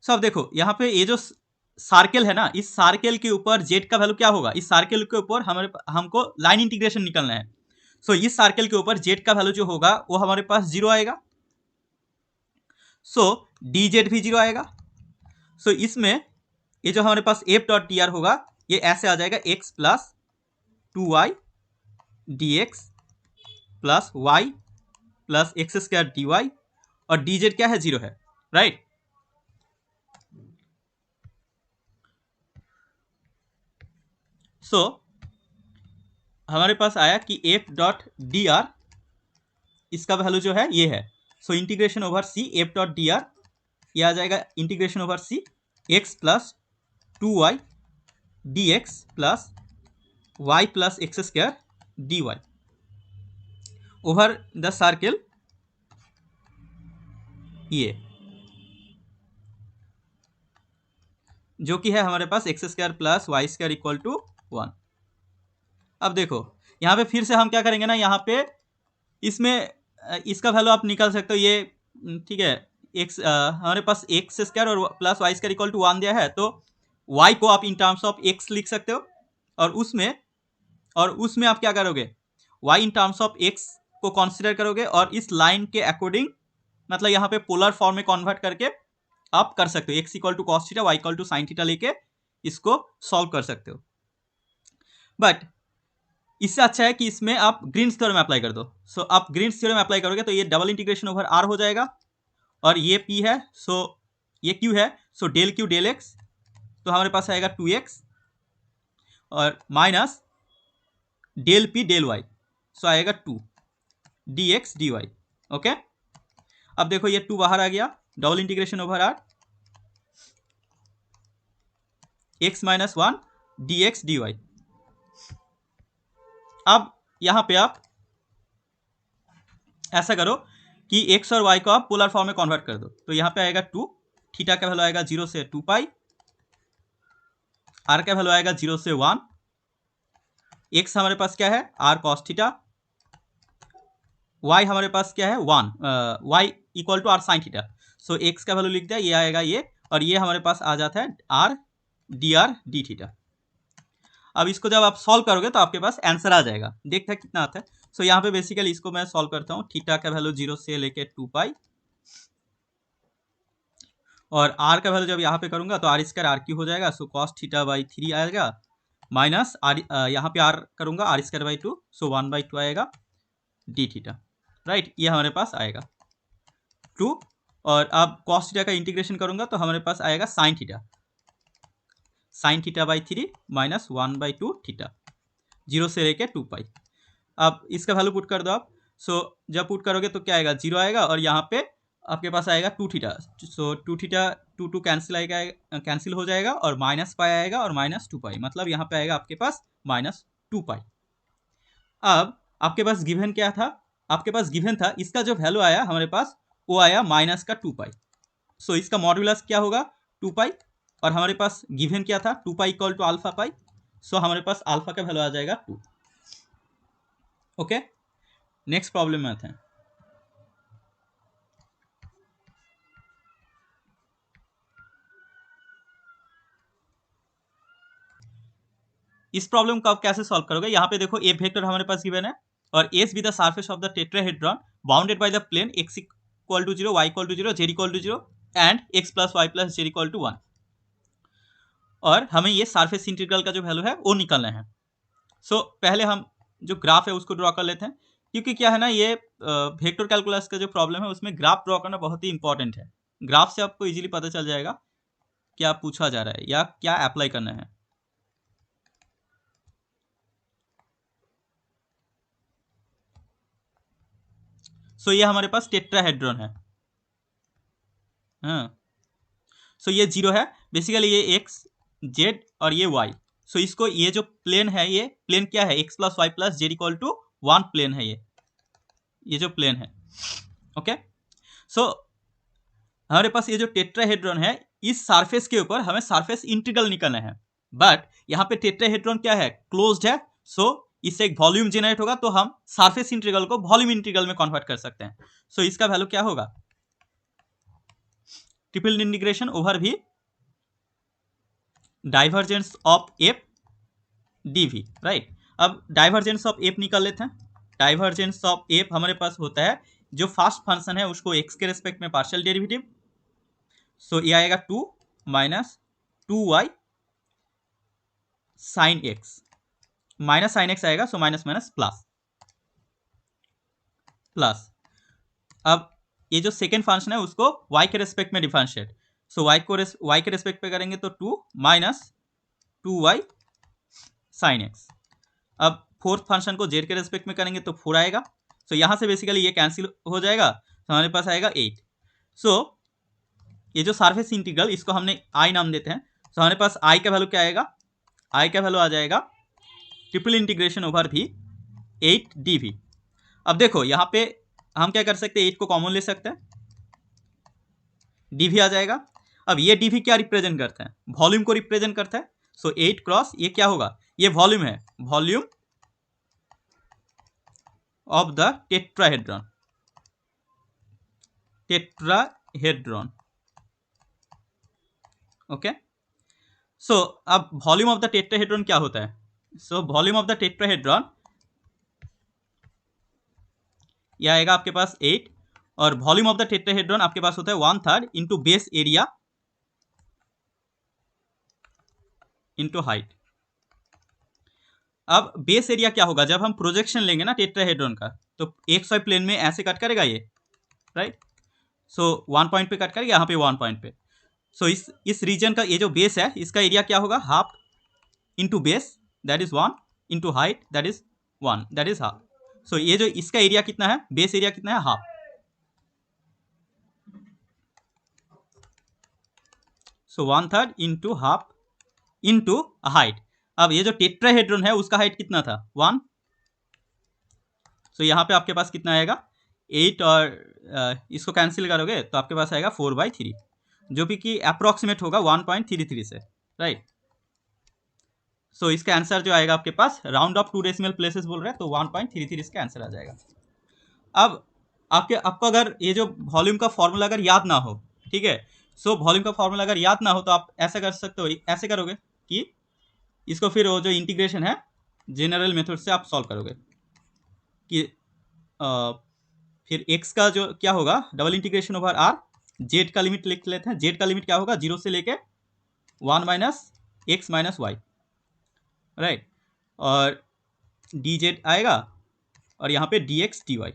सब देखो यहाँ पे ये जो सर्कल है ना, इस सर्कल के ऊपर जेड का वैल्यू क्या होगा, इस सर्कल के ऊपर हमको लाइन इंटीग्रेशन निकालना है। सो इस सर्कल के ऊपर जेड का वैल्यू जो होगा वो हमारे पास 0 आएगा। सो डी जेड भी 0 आएगा। सो इसमें ये जो हमारे पास एफ डॉट डी आर होगा ये ऐसे आ जाएगा x plus 2y d x plus y plus x square d y, और डी जेड क्या है, 0 है, राइट। सो हमारे पास आया कि एफ डॉट डी आर इसका वैल्यू जो है ये है। So integration over C F dot D r ये आ जाएगा integration over c x plus 2y d x plus y plus x square d y over the circle ये, जो कि है हमारे पास x square plus Y square equal to 1। अब देखो यहाँ पे फिर से हम क्या करेंगे ना, यहाँ पे इसमें इसका वैल्यू आप निकाल सकते हो ये, ठीक है। एक्स हमारे पास एक्स स्क्वायर और plus Y square equal to 1 दिया है, तो वाई को आप इन टर्म्स ऑफ एक्स लिख सकते हो, और उसमें आप क्या करोगे, y in terms of x को कंसीडर करोगे, और इस लाइन के अकॉर्डिंग मतलब यहाँ पे पोलर फॉर्म में कन्वर्ट करके आप कर सकते हो, x equal to cos theta y equal to sine theta लेके इसको सॉल्व कर सकते हो। बट इससे अच्छा है कि इसमें आप ग्रीन्स थ्योरम अप्लाई कर दो। सो आप ग्रीन्स थ्योरम अप्लाई करोगे तो ये डबल इंटीग्रेशन ओवर आर हो जाएगा, और ये पी है, सो ये क्यू है, so del Q del x, तो हमारे पास आएगा 2x और minus del P del y, so आएगा 2 d x D y. Okay, अब देखो ये 2 बाहर आ गया, double integration over r x minus 1 D x D y. अब यहां पे आप ऐसा करो कि x और y को आप पोलर फॉर्म में कन्वर्ट कर दो, तो यहाँ पे आएगा 2, थीटा का वैल्यू आएगा 0 से 2 पाई, r का वैल्यू आएगा 0 से 1, x हमारे पास क्या है r cos थीटा, y हमारे पास क्या है 1 y equal to r sin theta. So x का वैल्यू लिख दिया, ये आएगा ये, और ये हमारे पास आ जाता है r dr d थीटा। अब इसको जब आप सॉल्व करोगे तो आपके पास आंसर आ जाएगा, देखते हैं कितना आता है। सो यहाँ पे बेसिकली इसको मैं सॉल्व करता हूँ, थीटा का वैल्यू 0 से लेके 2 पाई, और r का वैल्यू जब यहाँ पे करूँगा तो r स्क्वायर आर क्यू हो जाएगा, सो कॉस थीटा बाई 3 आएगा, माइनस r यहाँ पे r करूँगा r स्क्वायर बाई 2, सो 1/2 आएगा डी थीटा, राइट। ये हमारे पास आएगा 2, और अब कॉस थीटा का इंटीग्रेशन करूँगा तो हमारे पास आएगा sine theta by 3 minus 1/2 theta, 0 से लेके 2 पाई। अब इसका वैल्यू पुट कर दो आप, सो जब पुट करोगे तो क्या आएगा, 0 आएगा, और यहाँ पे आपके पास आएगा 2 थीटा, सो 2 थीटा 2 कैंसिल आएगा, कैंसिल हो जाएगा, और माइनस पाई आएगा और माइनस 2 पाई, मतलब यहाँ पे आएगा आपके पास माइनस 2 पाई। अब आपके पास गिवन क्या था, आपके पास गिवन था इसका जो वैल्यू आया हमारे पास वो आया माइनस का 2 पाई, सो इसका मॉड्यूलस क्या होगा 2 पाई, और हमारे पास गिवन क्या था 2 pi equal to alpha pi, so हमारे पास अल्फा का वैल्यू आ जाएगा 2। ओके, नेक्स्ट प्रॉब्लम में आते हैं। इस प्रॉब्लम को आप कैसे सॉल्व करोगे, यहाँ पे देखो ए वेक्टर हमारे पास गिवन है, और S be the surface of the tetrahedron bounded by the plane x equal to 0 y equal to 0 z equal to 0 and x plus y प्लस z इक्वल टू 1, और हमें ये सरफेस इंटीग्रल का जो वैल्यू है वो निकालना है। सो पहले हम जो ग्राफ है उसको ड्रॉ कर लेते हैं, क्योंकि क्या है ना, ये वेक्टर कैलकुलस का जो प्रॉब्लम है उसमें ग्राफ ड्रॉ करना बहुत ही इंपॉर्टेंट है। ग्राफ से आपको इजीली पता चल जाएगा क्या पूछा जा रहा है या क्या अप्लाई करना है। सो ये हमारे पास टेट्राहेड्रॉन है, हाँ। सो ये 0 है, बेसिकली ये एक्स जेड और ये वाई, सो इसको ये जो प्लेन है ये प्लेन क्या है x plus y plus z equal to 1 plane है ये जो प्लेन है। ओके, सो हमारे पास ये जो टेट्राहेड्रॉन है इस सरफेस के ऊपर हमें सरफेस इंटीग्रल निकालना है, बट यहाँ पे टेट्राहेड्रॉन क्या है, क्लोज्ड है, सो इससे एक वॉल्यूम जनरेट होगा, तो हम सरफेस इंटीग्रल को वॉल्यूम इंटीग्रल में कन्वर्ट कर सकते हैं। सो इसका वैल्यू क्या होगा, triple integration over V divergence of F dV, right. अब डाइवर्जेंस ऑफ एफ निकाल लेते हैं। डाइवर्जेंस ऑफ एफ हमारे पास होता है जो फर्स्ट फंक्शन है उसको एक्स के रेस्पेक्ट में पार्शियल डेरिवेटिव, सो ये आएगा 2 minus 2y sine x, minus sine x आएगा, so minus minus plus plus. अब ये जो सेकेंड फंक्शन है उसको y के रेस्पेक्ट में डिफरेंशिएट, सो y के रेस्पेक्ट पे करेंगे तो 2 माइनस 2y साइन एक्स। अब फोर्थ फंक्शन को z के रेस्पेक्ट में करेंगे तो 4 आएगा, सो यहाँ से बेसिकली ये कैंसिल हो जाएगा, तो हमारे पास आएगा 8। सो ये जो सरफेस इंटीग्रल इसको हमने i नाम देते हैं, सो हमारे पास i का वैल्यू क्या आएगा, i का वैल्यू आ जाएगा ट्रिपल इंटीग्रेशन ओवर भी 8 dv। अब देखो यहाँ पे हम क्या कर सकते हैं, 8 को कॉमन ले सकते हैं, dv आ जाएगा। अब ये dv क्या रिप्रेजेंट करता है, वॉल्यूम को रिप्रेजेंट करता है, सो 8 क्रॉस ये क्या होगा, ये वॉल्यूम है, volume of the tetrahedron, tetrahedron, okay. So अब वॉल्यूम ऑफ द टेट्राहेड्रॉन क्या होता है, so volume of the tetrahedron ये आएगा आपके पास 8, और वॉल्यूम ऑफ द टेट्राहेड्रॉन आपके पास होता है 1/3 into base area into height. अब बेस एरिया क्या होगा, जब हम प्रोजेक्शन लेंगे ना टेट्राहेड्रॉन का, तो XY प्लेन में ऐसे कट करेगा ये, राइट। सो 1 पॉइंट पे कट करेगा, यहाँ पे 1 पॉइंट पे, सो इस रीजन का ये जो बेस है इसका एरिया क्या होगा, half into base that is 1 into height that is 1, that is half. So ये जो इसका एरिया कितना है, बेस एरिया कितना है, हाफ, सो 1/3 इंटू हाफ इंटू हाइट। अब ये जो टेट्राहेड्रॉन है उसका हाइट कितना था, 1, सो यहाँ पे आपके पास कितना आएगा 8, और इसको कैंसिल करोगे तो आपके पास आएगा 4/3, जो भी कि अप्रोक्सीमेट होगा 1.33 से, राइट। सो इसका आंसर जो आएगा आपके पास, राउंड ऑफ 2 डेसिमल प्लेसेस बोल रहे हैं, तो 1.33 इसका आंसर आ जाएगा। अब आपको अगर ये जो वॉल्यूम का फॉर्मूला अगर याद ना हो, ठीक है, सो वॉल्यूम का फॉर्मूला अगर याद ना हो तो आप ऐसा कर सकते हो, ऐसे करोगे कि इसको फिर वो जो इंटीग्रेशन है जनरल मेथड से आप सॉल्व करोगे कि फिर x का जो क्या होगा, double integration over r, z का लिमिट लिख लेते हैं, z का लिमिट क्या होगा, 0 से लेके 1 minus x minus y, right, और dz आएगा, और यहाँ पे dx dy।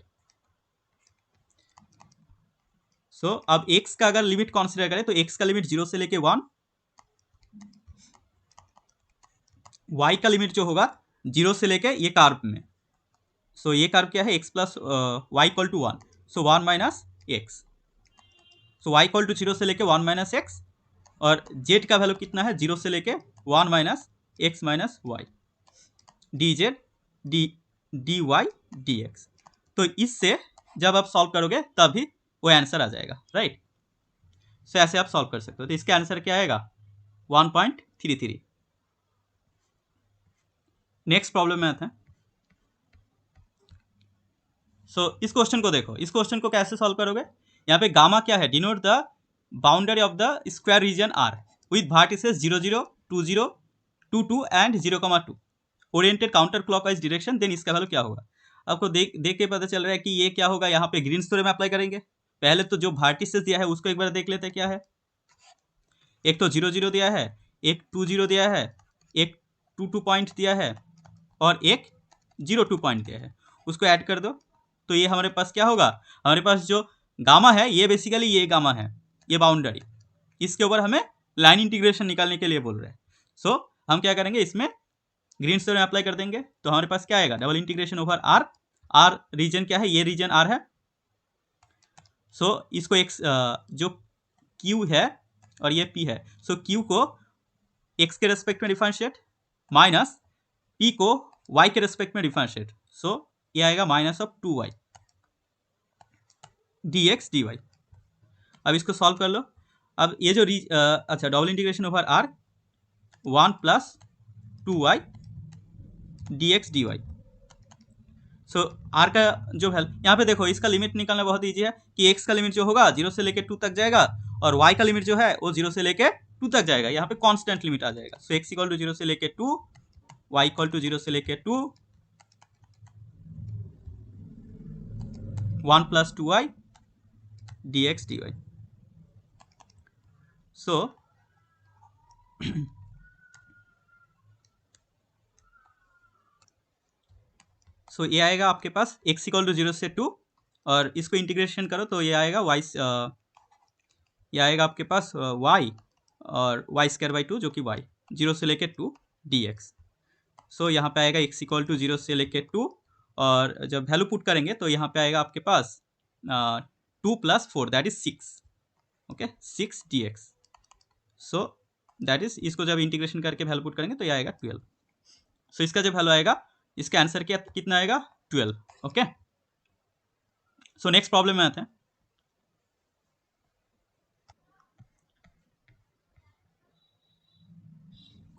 सो अब x का अगर लिमिट कंसीडर करें तो x का लिमिट 0 से लेके 1, y का लिमिट जो होगा 0 से लेके ये कर्व में, सो ये कर्व क्या है, x plus y equal to 1, so 1 minus x, so y equal to 0 से लेके 1 माइनस एक्स, और z का वैल्यू कितना है, 0 से लेके 1 minus x minus Y, D z d Y d x. तो इससे जब आप सॉल्व करोगे तभी वो आंसर आ जाएगा, राइट। सो ऐसे आप सॉल्व कर सकते हो, तो इसका आंसर क्या आएगा, 1.33। नेक्स्ट प्रॉब्लम में आते हैं। सो इस क्वेश्चन को देखो, इस क्वेश्चन को कैसे सॉल्व करोगे, यहाँ पे गामा क्या है, denote the boundary of the square region R with vertices 0 0 2 0 2 2 and 0,2 oriented counter clockwise direction, then इसका वैल्यू क्या होगा। आपको देख के पता चल रहा है कि ये क्या होगा, यहाँ पे ग्रीन्स थ्योरम अप्लाई करेंगे। पहले तो जो वर्टिसेस दिया है उसको एक बार देख लेते हैं क्या है, एक तो 0 0 दिया है, एक 2 0 दिया है, एक 2 2 पॉइंट दिया है, और एक 0 2 पॉइंट दिया है, उसको ऐड कर दो, तो ये हमारे पास क्या होगा, हमारे पास जो गामा है ये बेसिकली ये गामा है, ये बाउंड्री, इसके ऊपर हमें लाइन इंटीग्रेशन निकालने के लिए बोल रहे हैं। सो हम क्या करेंगे, इसमें ग्रीन्स थ्योरम अप्लाई कर देंगे, तो हमारे पास क्या आएगा, double integration over R, R region क्या है, ये रीजन आर है। सो इसको एक जो क्यू है और ये पी है, सो क्यू को एक्स के रेस्पेक्ट में डिफरेंशिएट, माइनस पी को वाई के रेस्पेक्ट में डिफरेंशिएट, सो ये आएगा minus of 2y d x D y. अब इसको सॉल्व कर लो, अब ये जो अच्छा double integration over R 1 plus 2y dx dy। So R का जो वैल्यू यहाँ पे देखो, इसका लिमिट निकालना बहुत ईजी है कि x का लिमिट जो होगा 0 से लेके 2 तक जाएगा और y का लिमिट जो है वो 0 से लेके 2 तक जाएगा। यहाँ पे कांस्टेंट लिमिट आ जाएगा। सो x इक्वल टू 0 से लेके 2, y इक्वल टू 0 से लेके 2, 1 plus 2y dx dy। So ये आएगा आपके पास x इक्वल टू 0 से 2 और इसको इंटीग्रेशन करो तो ये आएगा y, ये आएगा आपके पास y और y स्क्वायर बाई 2 जो कि y 0 से लेके 2 dx। सो यहाँ पे आएगा x इक्वल टू 0 से लेके 2 और जब वैल्यू पुट करेंगे तो यहाँ पे आएगा आपके पास 2 plus 4 that is 6, okay 6 dx। So that is, इसको जब इंटीग्रेशन करके वैल्यू पुट करेंगे तो ये आएगा 12। सो इसका जब वैल्यू आएगा, इसका आंसर क्या कितना आएगा 12, ओके। सो नेक्स्ट प्रॉब्लम में आते हैं।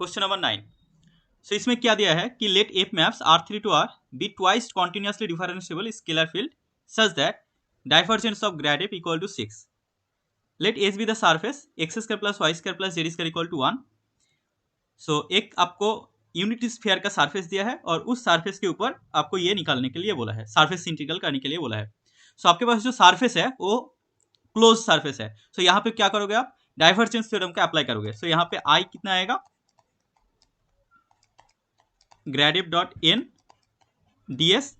Question number 9। सो इसमें क्या दिया है कि let F maps R3 to R be twice continuously differentiable scalar field such that divergence of grad F equal to 6। Let S be the surface x square plus Y square plus Z square equal to 1। So एक आपको यूनिट स्फीयर का सरफेस दिया है और उस सरफेस के ऊपर आपको ये निकालने के लिए बोला है, सरफेस इंटीग्रल करने के लिए बोला है। सो आपके पास जो सरफेस है वो क्लोज सरफेस है। सो यहाँ पे क्या करोगे आप, डाइवर्जेंस थ्योरम का अप्लाई करोगे। सो यहाँ पे आई कितना आएगा, grad f dot N D s.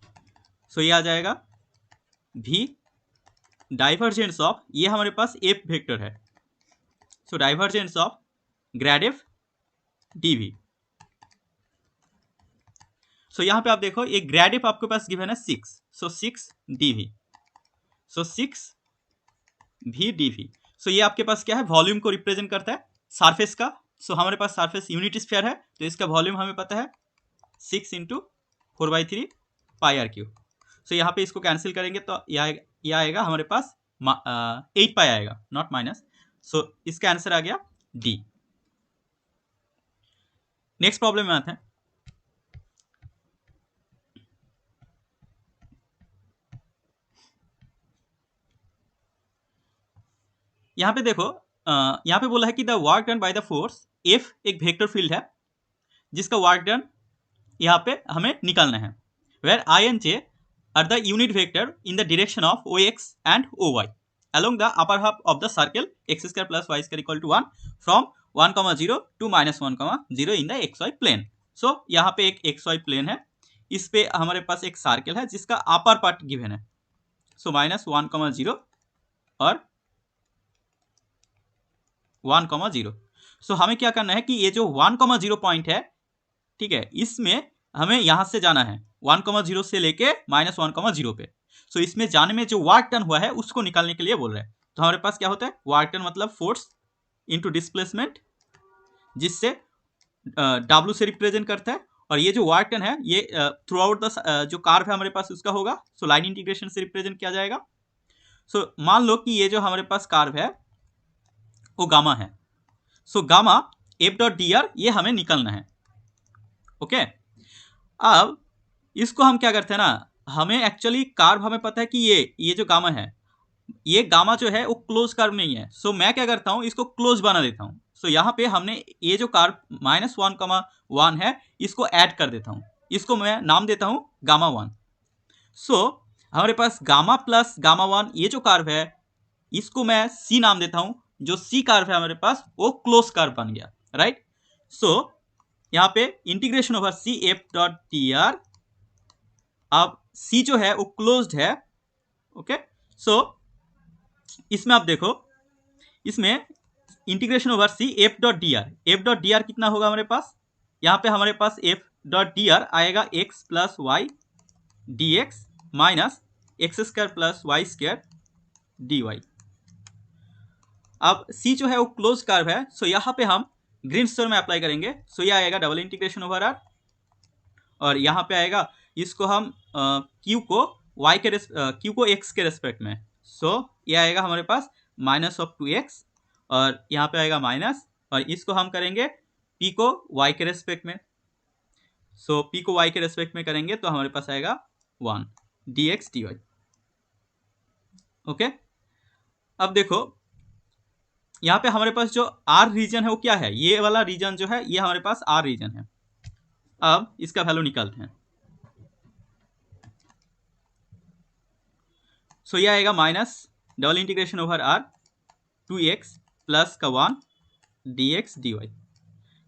So ये आ जाएगा भी डाइवर्जेंस ऑफ, ये हमारे पास एफ वेक्टर है, so divergence of grad f d v. So यहाँ पे आप देखो एक ग्रेड एफ आपके पास गिवन है 6, सो 6 डी वी, सो 6 भी डी वी। सो ये आपके पास क्या है, वॉल्यूम को रिप्रेजेंट करता है सरफेस का। सो हमारे पास सरफेस यूनिट स्फीयर है तो इसका वॉल्यूम हमें पता है 6 इंटू 4/3 पाई आर क्यूब। सो यहाँ पे इसको कैंसिल करेंगे तो ये आएगा हमारे पास 8 पाई आएगा, नॉट माइनस। सो इसका आंसर आ गया डी। नेक्स्ट प्रॉब्लम में आते हैं। यहाँ पे देखो, यहाँ पे बोला है कि the work done by the force F एक वेक्टर फील्ड है जिसका वर्क डन यहाँ पे हमें निकालना है। Where I and J are the unit vector in the direction of O x and O y along the upper half of the circle x square plus y square equal to 1 from 1, 0 to -1, 0 in the xy plane। सो यहाँ पे एक xy प्लेन है, इस पे हमारे पास एक सर्कल है जिसका अपर पार्ट गिवन है। सो -1, 0 और 1, 0। सो हमें क्या करना है कि ये जो 1, 0 पॉइंट है, ठीक है, इसमें हमें यहाँ से जाना है 1, 0 से लेके -1, 0 पे। सो इसमें जाने में जो वर्क डन हुआ है उसको निकालने के लिए बोल रहे हैं। तो हमारे पास क्या होता है, वर्क डन मतलब फोर्स इनटू डिस्प्लेसमेंट, जिससे W से रिप्रेजेंट करता है। और ये जो वर्क डन है ये थ्रू आउट द जो कार्व है हमारे पास उसका होगा। सो लाइन इंटीग्रेशन से रिप्रेजेंट किया जाएगा। सो मान लो कि ये जो हमारे पास कार्व है वो गामा है। So gamma F dot D r ये हमें निकालना है, ओके। अब इसको हम क्या करते हैं ना, हमें एक्चुअली कार्व हमें पता है कि ये जो गामा है, ये गामा जो है वो क्लोज कर्व नहीं है। सो मैं क्या करता हूँ, इसको क्लोज बना देता हूँ। सो यहाँ पे हमने ये जो कर्व -1, 1 है इसको ऐड कर देता हूँ, इसको मैं नाम देता हूँ गामा 1। सो हमारे पास गामा प्लस गामा 1 ये जो कर्व है इसको मैं सी नाम देता हूँ। जो सी कर्व है हमारे पास वो क्लोज कर्व बन गया, राइट। सो यहाँ पे integration over C F dot T R, अब सी जो है वो क्लोज्ड है, ओके। सो इसमें आप देखो, इसमें integration over C F dot D r, F dot D r कितना होगा हमारे पास, यहाँ पे हमारे पास एफ डॉट डी आर आएगा x plus y d x minus x square plus Y square d y. अब सी जो है वो क्लोज कर्व है। सो यहाँ पे हम ग्रीन्स थ्योरम में अप्लाई करेंगे। सो ये आएगा डबल इंटीग्रेशन ओवर आर, और यहाँ पे आएगा इसको हम क्यू को वाई के क्यू को एक्स के रेस्पेक्ट में। सो ये आएगा हमारे पास -2x और यहाँ पे आएगा माइनस, और इसको हम करेंगे पी को वाई के रेस्पेक्ट में। सो पी को वाई के रेस्पेक्ट में करेंगे तो हमारे पास आएगा 1 dx dy। ओके, अब देखो यहाँ पे हमारे पास जो आर रीजन है वो क्या है, ये वाला रीजन जो है ये हमारे पास आर रीजन है। अब इसका वैल्यू निकालते हैं। सो ये आएगा minus double integration over are 2x plus का 1 dx dy।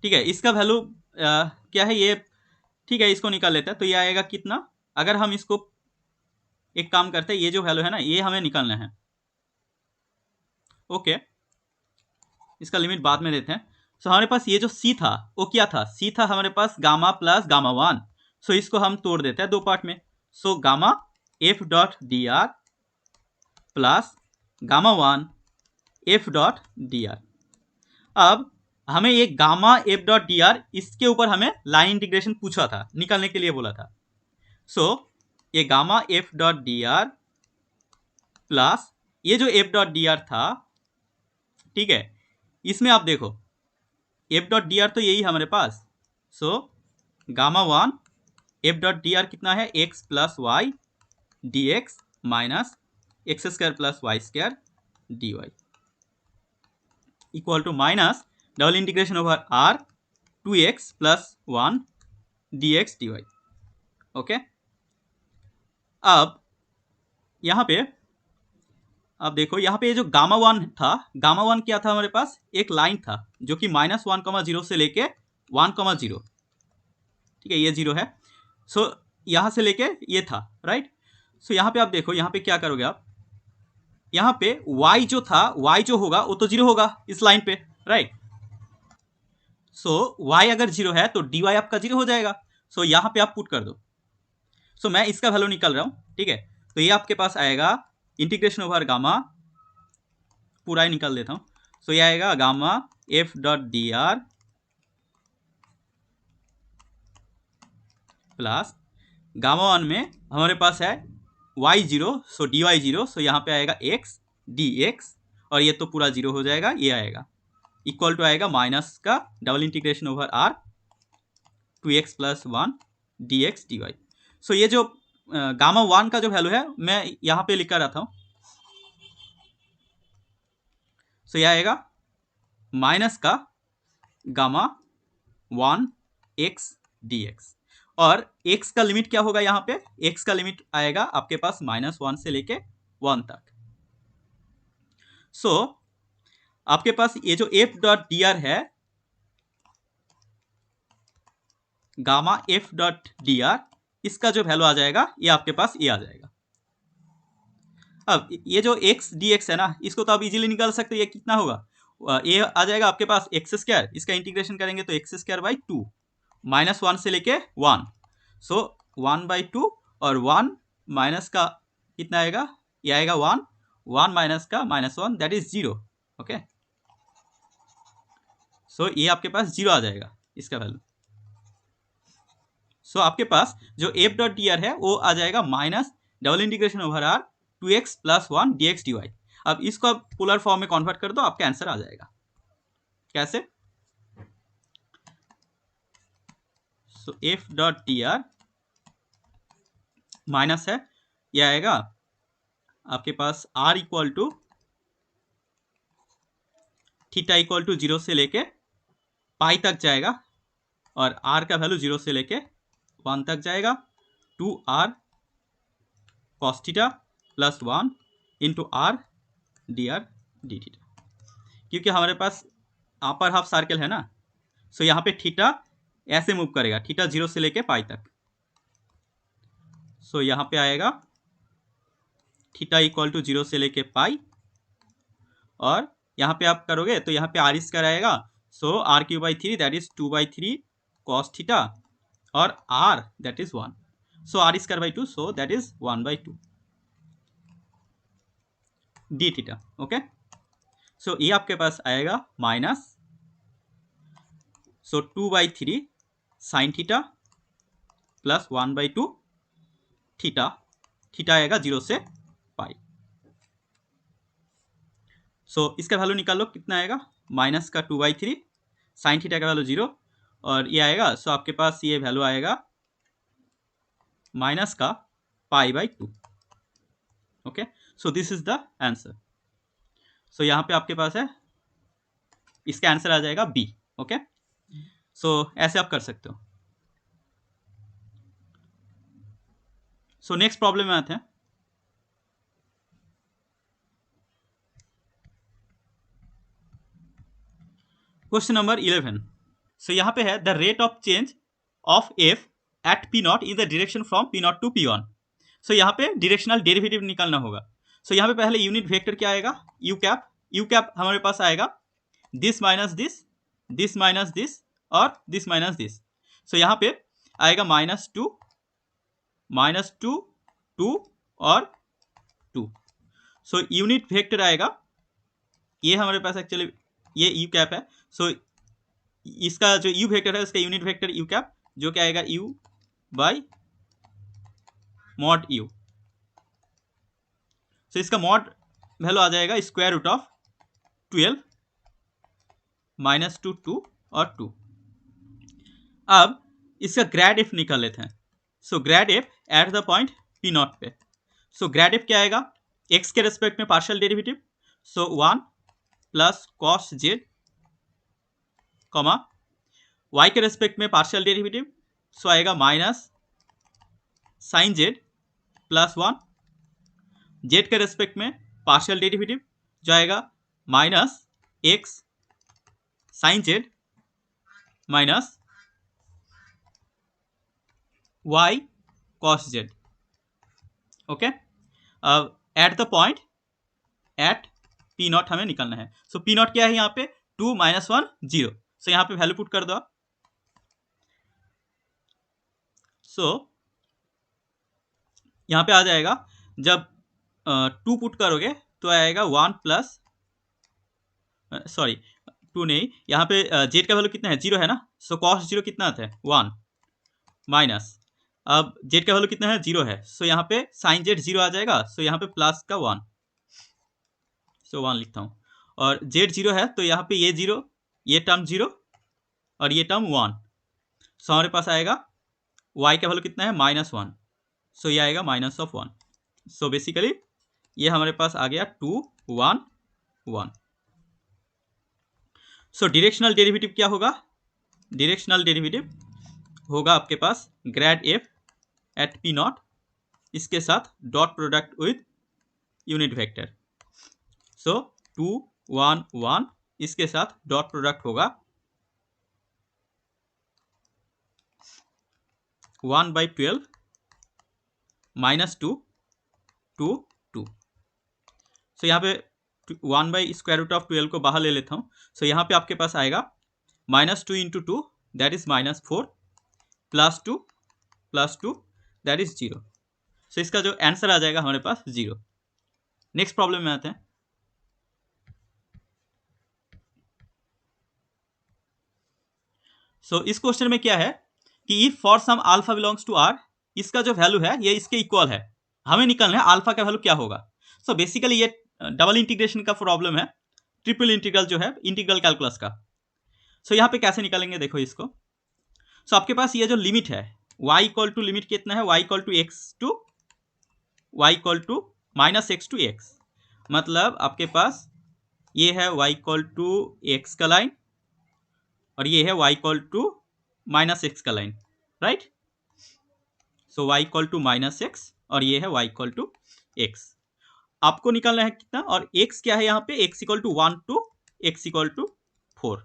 ठीक है, इसका वैल्यू क्या है ये, ठीक है इसको निकाल लेते हैं। तो ये आएगा कितना, अगर हम इसको एक काम करते हैं, ये जो वैल्यू है ना ये हमें निकालना है। ओके, इसका लिमिट बाद में देते हैं। सो हमारे पास ये जो सी था वो क्या था, सी था हमारे पास गामा प्लस गामा 1। सो इसको हम तोड़ देते हैं दो पार्ट में। So gamma F dot D R plus gamma 1 f dot D R. अब हमें ये gamma F dot D R, इसके ऊपर हमें लाइन इंटीग्रेशन पूछा था, निकालने के लिए बोला था। सो ये gamma F dot D R plus ये जो एफ डॉट डी आर था, ठीक है, इसमें आप देखो एफ डॉट डी आर तो यही हमारे पास। So gamma 1 f dot D r कितना है, x plus y d x minus x square plus Y square d y equal to minus double integration over are 2x plus 1 dx dy। Okay, अब यहाँ पे अब देखो यहाँ पे जो गामा 1 था, गामा 1 क्या था हमारे पास, एक लाइन था जो कि -1,0 से लेके 1,0, ठीक है ये 0 है। सो यहाँ से लेके ये था, राइट। सो यहाँ पे आप देखो, यहाँ पे क्या करोगे आप, यहाँ पे y जो था, y जो होगा वो तो 0 होगा इस लाइन पे, राइट। सो y अगर 0 है तो dy आपका 0 हो जाएगा। सो यहाँ पे आप पुट कर दो। सो मैं इसका वैल्यू निकाल रहा हूँ, ठीक है। तो ये आपके पास आएगा इंटीग्रेशन ओवर गामा, पूरा ही निकाल देता हूँ। सो ये आएगा gamma F dot D R plus gamma 1 में हमारे पास है y0, सो dy 0, सो यहाँ पे आएगा x dx, और ये तो पूरा 0 हो जाएगा, ये आएगा इक्वल टू आएगा माइनस का double integration over are 2x plus 1 dx dy। So ये जो गामा 1 का जो वैल्यू है मैं यहाँ पे लिख कर रहा था। सो ये आएगा माइनस का गामा 1 x dx, और x का लिमिट क्या होगा, यहाँ पे x का लिमिट आएगा आपके पास -1 से लेके 1 तक। सो आपके पास ये जो f डॉट डी आर है, gamma f dot D r, इसका जो वैल्यू आ जाएगा ये आपके पास ये आ जाएगा। अब ये जो x dx है ना, इसको तो आप इजीली निकाल सकते हो, ये कितना होगा, ये आ जाएगा आपके पास एक्स स्क्वायर, इसका इंटीग्रेशन करेंगे तो एक्स स्क्वायर बाई 2, -1 से लेके 1। सो 1/2 और 1 माइनस का कितना आएगा, ये आएगा 1, 1 माइनस का -1 दैट इज 0। ओके, सो ये आपके पास 0 आ जाएगा इसका वैल्यू। सो आपके पास जो एफ डॉट डी आर है वो आ जाएगा minus double integration over are 2x plus 1 dx dy। अब इसको आप पोलर फॉर्म में कन्वर्ट कर दो, आपका आंसर आ जाएगा। कैसे, so f dot D r minus है, यह आएगा आपके पास r equal to theta equal to 0 से लेके पाई तक जाएगा, और r का वैल्यू 0 से लेके 1 तक जाएगा, 2r cos theta plus 1 into r dr D theta. क्योंकि हमारे पास अपर हाफ सर्कल है ना, सो यहाँ पे थीटा ऐसे मूव करेगा, थीटा 0 से लेके पाई तक। सो यहाँ पे आएगा थीटा इक्वल टू 0 से लेके पाई, और यहाँ पे आप करोगे तो यहाँ पे आर स्क्वायर आएगा। So r³/3 that is 2/3 cos theta, और r that is 1, so r²/2, so that is 1/2 d theta. Okay, so ये आपके पास आएगा minus, so 2/3 sine theta plus 1/2 theta, theta आएगा 0 से पाई। सो इसका वैल्यू निकाल लो, कितना आएगा, माइनस का 2/3, साइन थीटा का वैल्यू 0 और ये आएगा, सो आपके पास ये वैल्यू आएगा माइनस का π/2। Okay, so this is the answer. So यहाँ पे आपके पास है, इसका आंसर आ जाएगा बी। ओके, सो ऐसे आप कर सकते हो। सो नेक्स्ट प्रॉब्लम में आते हैं। Question number 11। सो यहाँ पे है the rate of change of f at p naught in the direction from p naught to p one. So यहाँ पे डायरेक्शनल डेरिवेटिव निकालना होगा। सो यहाँ पे पहले यूनिट वेक्टर क्या आएगा, यू कैप। यू कैप हमारे पास आएगा this minus this, this minus this और दिस माइनस दिस। सो यहाँ पे आएगा -2 2 और 2। सो यूनिट वेक्टर आएगा, ये हमारे पास एक्चुअली ये यू कैप है। सो इसका जो यू वेक्टर है उसका यूनिट वेक्टर यू कैप, जो क्या आएगा यू बाई मॉड यू। सो इसका मॉड वैल्यू आ जाएगा स्क्वायर रूट ऑफ 12 -2 2 और 2। अब इसका ग्रेड एफ निकाल लेते हैं। So grad f at the point p naught पे। सो ग्रेड एफ क्या आएगा, एक्स के रेस्पेक्ट में partial derivative, so 1 plus cos z, comma y के रेस्पेक्ट में पार्शियल डेरिवेटिव, सो आएगा minus sine z plus 1, z के रेस्पेक्ट में पार्शियल डेरिवेटिव जो आएगा minus x sine z minus y cos z. Okay, अब at the point at p naught हमें निकालना है। सो पी नॉट क्या है यहाँ पे 2 -1 0। सो यहाँ पे वैल्यू पुट कर दो। सो यहाँ पे आ जाएगा, जब 2 पुट करोगे तो आएगा 1 प्लस, सॉरी 2 नहीं, यहाँ पे जेड का वैल्यू कितना है 0 है ना। सो कॉस 0 कितना आता है 1 माइनस, अब जेड का वैल्यू कितना है 0 है। सो यहाँ पे साइन जेड 0 आ जाएगा। सो यहाँ पे प्लस का 1, सो 1 लिखता हूँ। और जेड 0 है तो यहाँ पे ये 0, ये टर्म 0 और ये टर्म 1। सो हमारे पास आएगा y का वैल्यू कितना है -1। सो ये आएगा -1। सो बेसिकली ये हमारे पास आ गया 2 1 1। सो डायरेक्शनल डेरिवेटिव क्या होगा, डायरेक्शनल डेरिवेटिव होगा आपके पास grad f at p naught, इसके साथ dot product with unit vector. So 2 1 1 इसके साथ डॉट प्रोडक्ट होगा 1/12 -2 2 2। सो यहाँ पे 1/√12 को बाहर ले लेता हूँ। सो यहाँ पे आपके पास आएगा -2 × 2 दैट इज -4 +2 दैट इज 0। सो इसका जो आंसर आ जाएगा हमारे पास 0। नेक्स्ट प्रॉब्लम में आते हैं। सो इस क्वेश्चन में क्या है कि if for some alpha belongs to R, इसका जो वैल्यू है ये इसके इक्वल है, हमें निकालना है अल्फा का वैल्यू क्या होगा। सो बेसिकली ये डबल इंटीग्रेशन का प्रॉब्लम है, ट्रिपल इंटीग्रल जो है इंटीग्रल कैलकुलस का। सो यहाँ पे कैसे निकालेंगे देखो इसको। सो आपके पास ये जो लिमिट है y इक्वल टू लिमिट कितना है, y equal to x to y equal to -x to x, मतलब आपके पास ये है y इक्वल टू x का लाइन और ये है y इक्वल टू -x का line, right. So y equal to -x और ये है y इक्वल टू x। आपको निकालना है कितना, और x क्या है यहाँ पे, x equal to 1 to x equal to 4,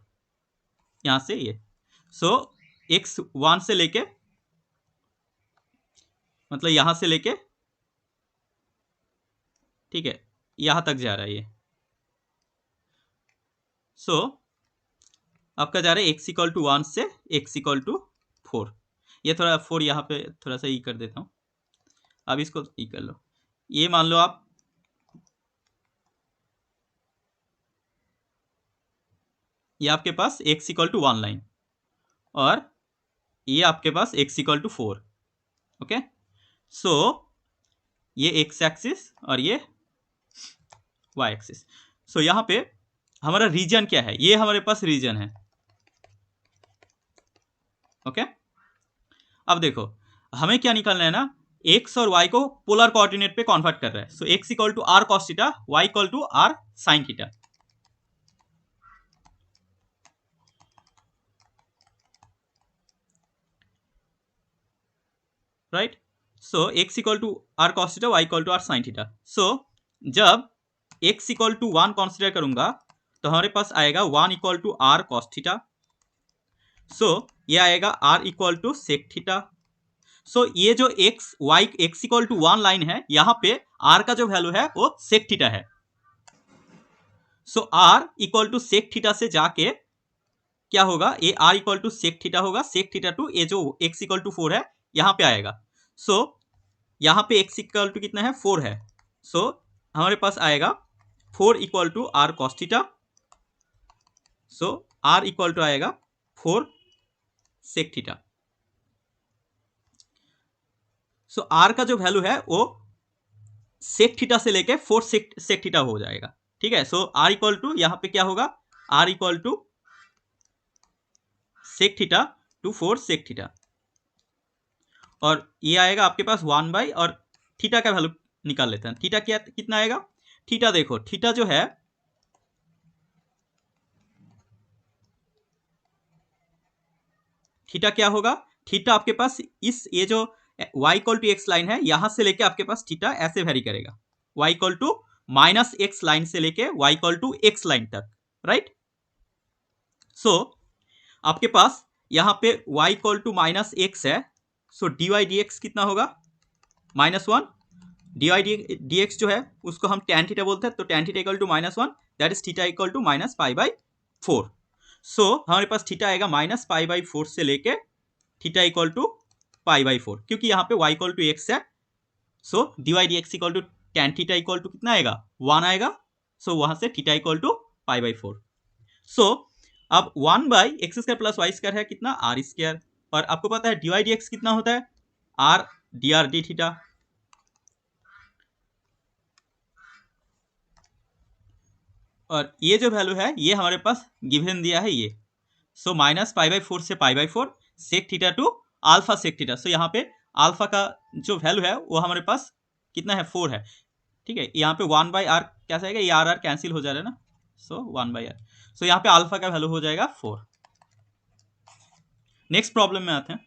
यहाँ से ये। सो x 1 से लेके, मतलब यहाँ से लेके, ठीक है, यहाँ तक जा रहा है ये। सो आपका जा रहा है x इक्वल टू 1 से x इक्वल टू 4। ये थोड़ा 4 यहाँ पे थोड़ा सा ई कर देता हूँ, अब इसको ई कर लो। ये मान लो आप ये आपके पास x इक्वल टू 1 लाइन और ये आपके पास x equal to 4। Okay, so ये x एक्सिस और ये y एक्सिस। सो यहाँ पे हमारा रीजन क्या है, ये हमारे पास रीजन है। ओके, अब देखो हमें क्या निकालना है ना, एक्स और वाई को पोलर कोऑर्डिनेट पे कन्वर्ट कर रहा है। So x equal to are cos theta, y equal to r sine theta. Right, so x equal to are cos theta, y equal to r sine theta. So जब एक्स इक्वल टू 1 कंसीडर करूंगा तो हमारे पास आएगा 1 equal to are cos theta. So ये आएगा r equal to sec theta. So ये जो x y x equal to 1 line है, यहाँ पे आर का जो वैल्यू है वो सेक थीटा है। So are equal to sec theta से जाके क्या होगा, ये r equal to sec theta होगा, सेक थीटा टू ये जो एक्स इक्वल टू 4 है यहाँ पे आएगा। सो यहाँ पे एक्स इक्वल टू कितना है, 4 है। सो हमारे पास आएगा 4 equal to are cos theta. So are equal to आएगा 4 सेक थीटा। सो आर का जो वैल्यू है वो सेक थीटा से लेके 4 सेक थीटा हो जाएगा। ठीक है, सो आर इक्वल टू यहाँ पे क्या होगा, R equal to sec theta to 4 sec theta, और ये आएगा आपके पास 1 बाई, और थीटा का वैल्यू निकाल लेते हैं। थीटा क्या कितना आएगा, थीटा देखो थीटा जो है थीटा क्या होगा, थीटा आपके पास इस ये जो y equal to X line है यहां से लेके आपके पास थीटा ऐसे वेरी करेगा, y equal to minus X line से लेके y equal to X line तक। राइट, सो आपके पास यहां पे y equal to minus X है। सो dy dx कितना होगा, -1। dy dx जो है उसको हम tan थीटा बोलते हैं, तो tan theta equal to -1, that is theta equal to -π/4। So हमारे पास थीटा आएगा -π/4 से लेके थीटा इक्वल टू π/4, क्योंकि यहाँ पे y इक्वल टू एक्स है। So dy dx equal to tan theta equal to कितना आएगा, 1 आएगा। सो वहां से थीटा इक्वल टू π/4। सो अब 1 by X square plus Y square है कितना, आर स्क्वायर, और आपको पता है dy dx कितना होता है, आर dr d थीटा। और ये जो वैल्यू है ये हमारे पास गिवन दिया है ये। सो -π/4 से π/4 sec theta to alpha sec theta. So यहाँ पे अल्फा का जो वैल्यू है वो हमारे पास कितना है, 4 है। ठीक है, यहाँ पे 1 बाई आर कैसा आएगा, ये आर आर कैंसिल हो जा रहा है ना, सो 1 बाई आर। सो यहाँ पे अल्फा का वैल्यू हो जाएगा 4। नेक्स्ट प्रॉब्लम में आते हैं।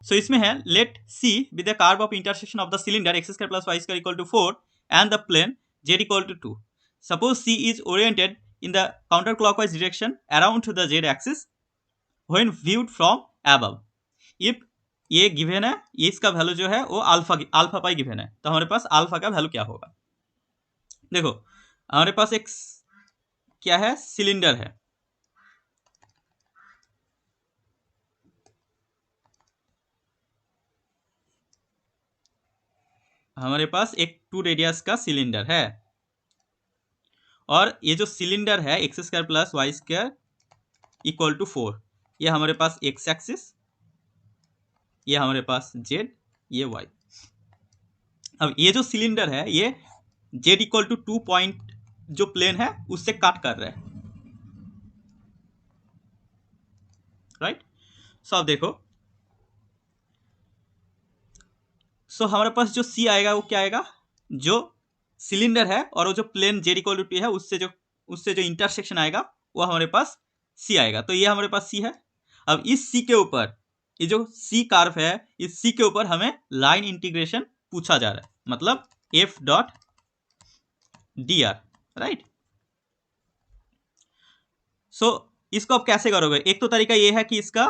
सो इसमें है let C with the curve of intersection of the cylinder X square plus Y square equal to 4 and the plane z equal to 2। Suppose C is oriented in the counter clockwise direction around the z axis when viewed from above. If ये गिवन है, इसका वैल्यू जो है वो अल्फा पाई गिवन है, तो हमारे पास अल्फा का वैल्यू क्या होगा। देखो हमारे पास एक क्या है, सिलेंडर है। हमारे पास एक 2 रेडियस का सिलेंडर है, और ये जो सिलेंडर है x square plus Y square equal to 4, ये हमारे पास एक्स एक्सिस, ये हमारे पास जेड, ये वाई। अब ये जो सिलेंडर है ये जेड इक्वल टू 2 पॉइंट जो प्लेन है उससे काट कर रहा है। राइट, सो अब देखो, सो हमारे पास जो सी आएगा वो क्या आएगा, जो सिलेंडर है और वो जो प्लेन जेड इक्वल टू 2 है उससे जो इंटरसेक्शन आएगा वो हमारे पास सी आएगा। तो ये हमारे पास सी है। अब इस सी के ऊपर ये जो सी कर्व है, इस सी के ऊपर हमें लाइन इंटीग्रेशन पूछा जा रहा है, मतलब f dot D r. Right, so इसको आप कैसे करोगे, एक तो तरीका ये है कि इसका,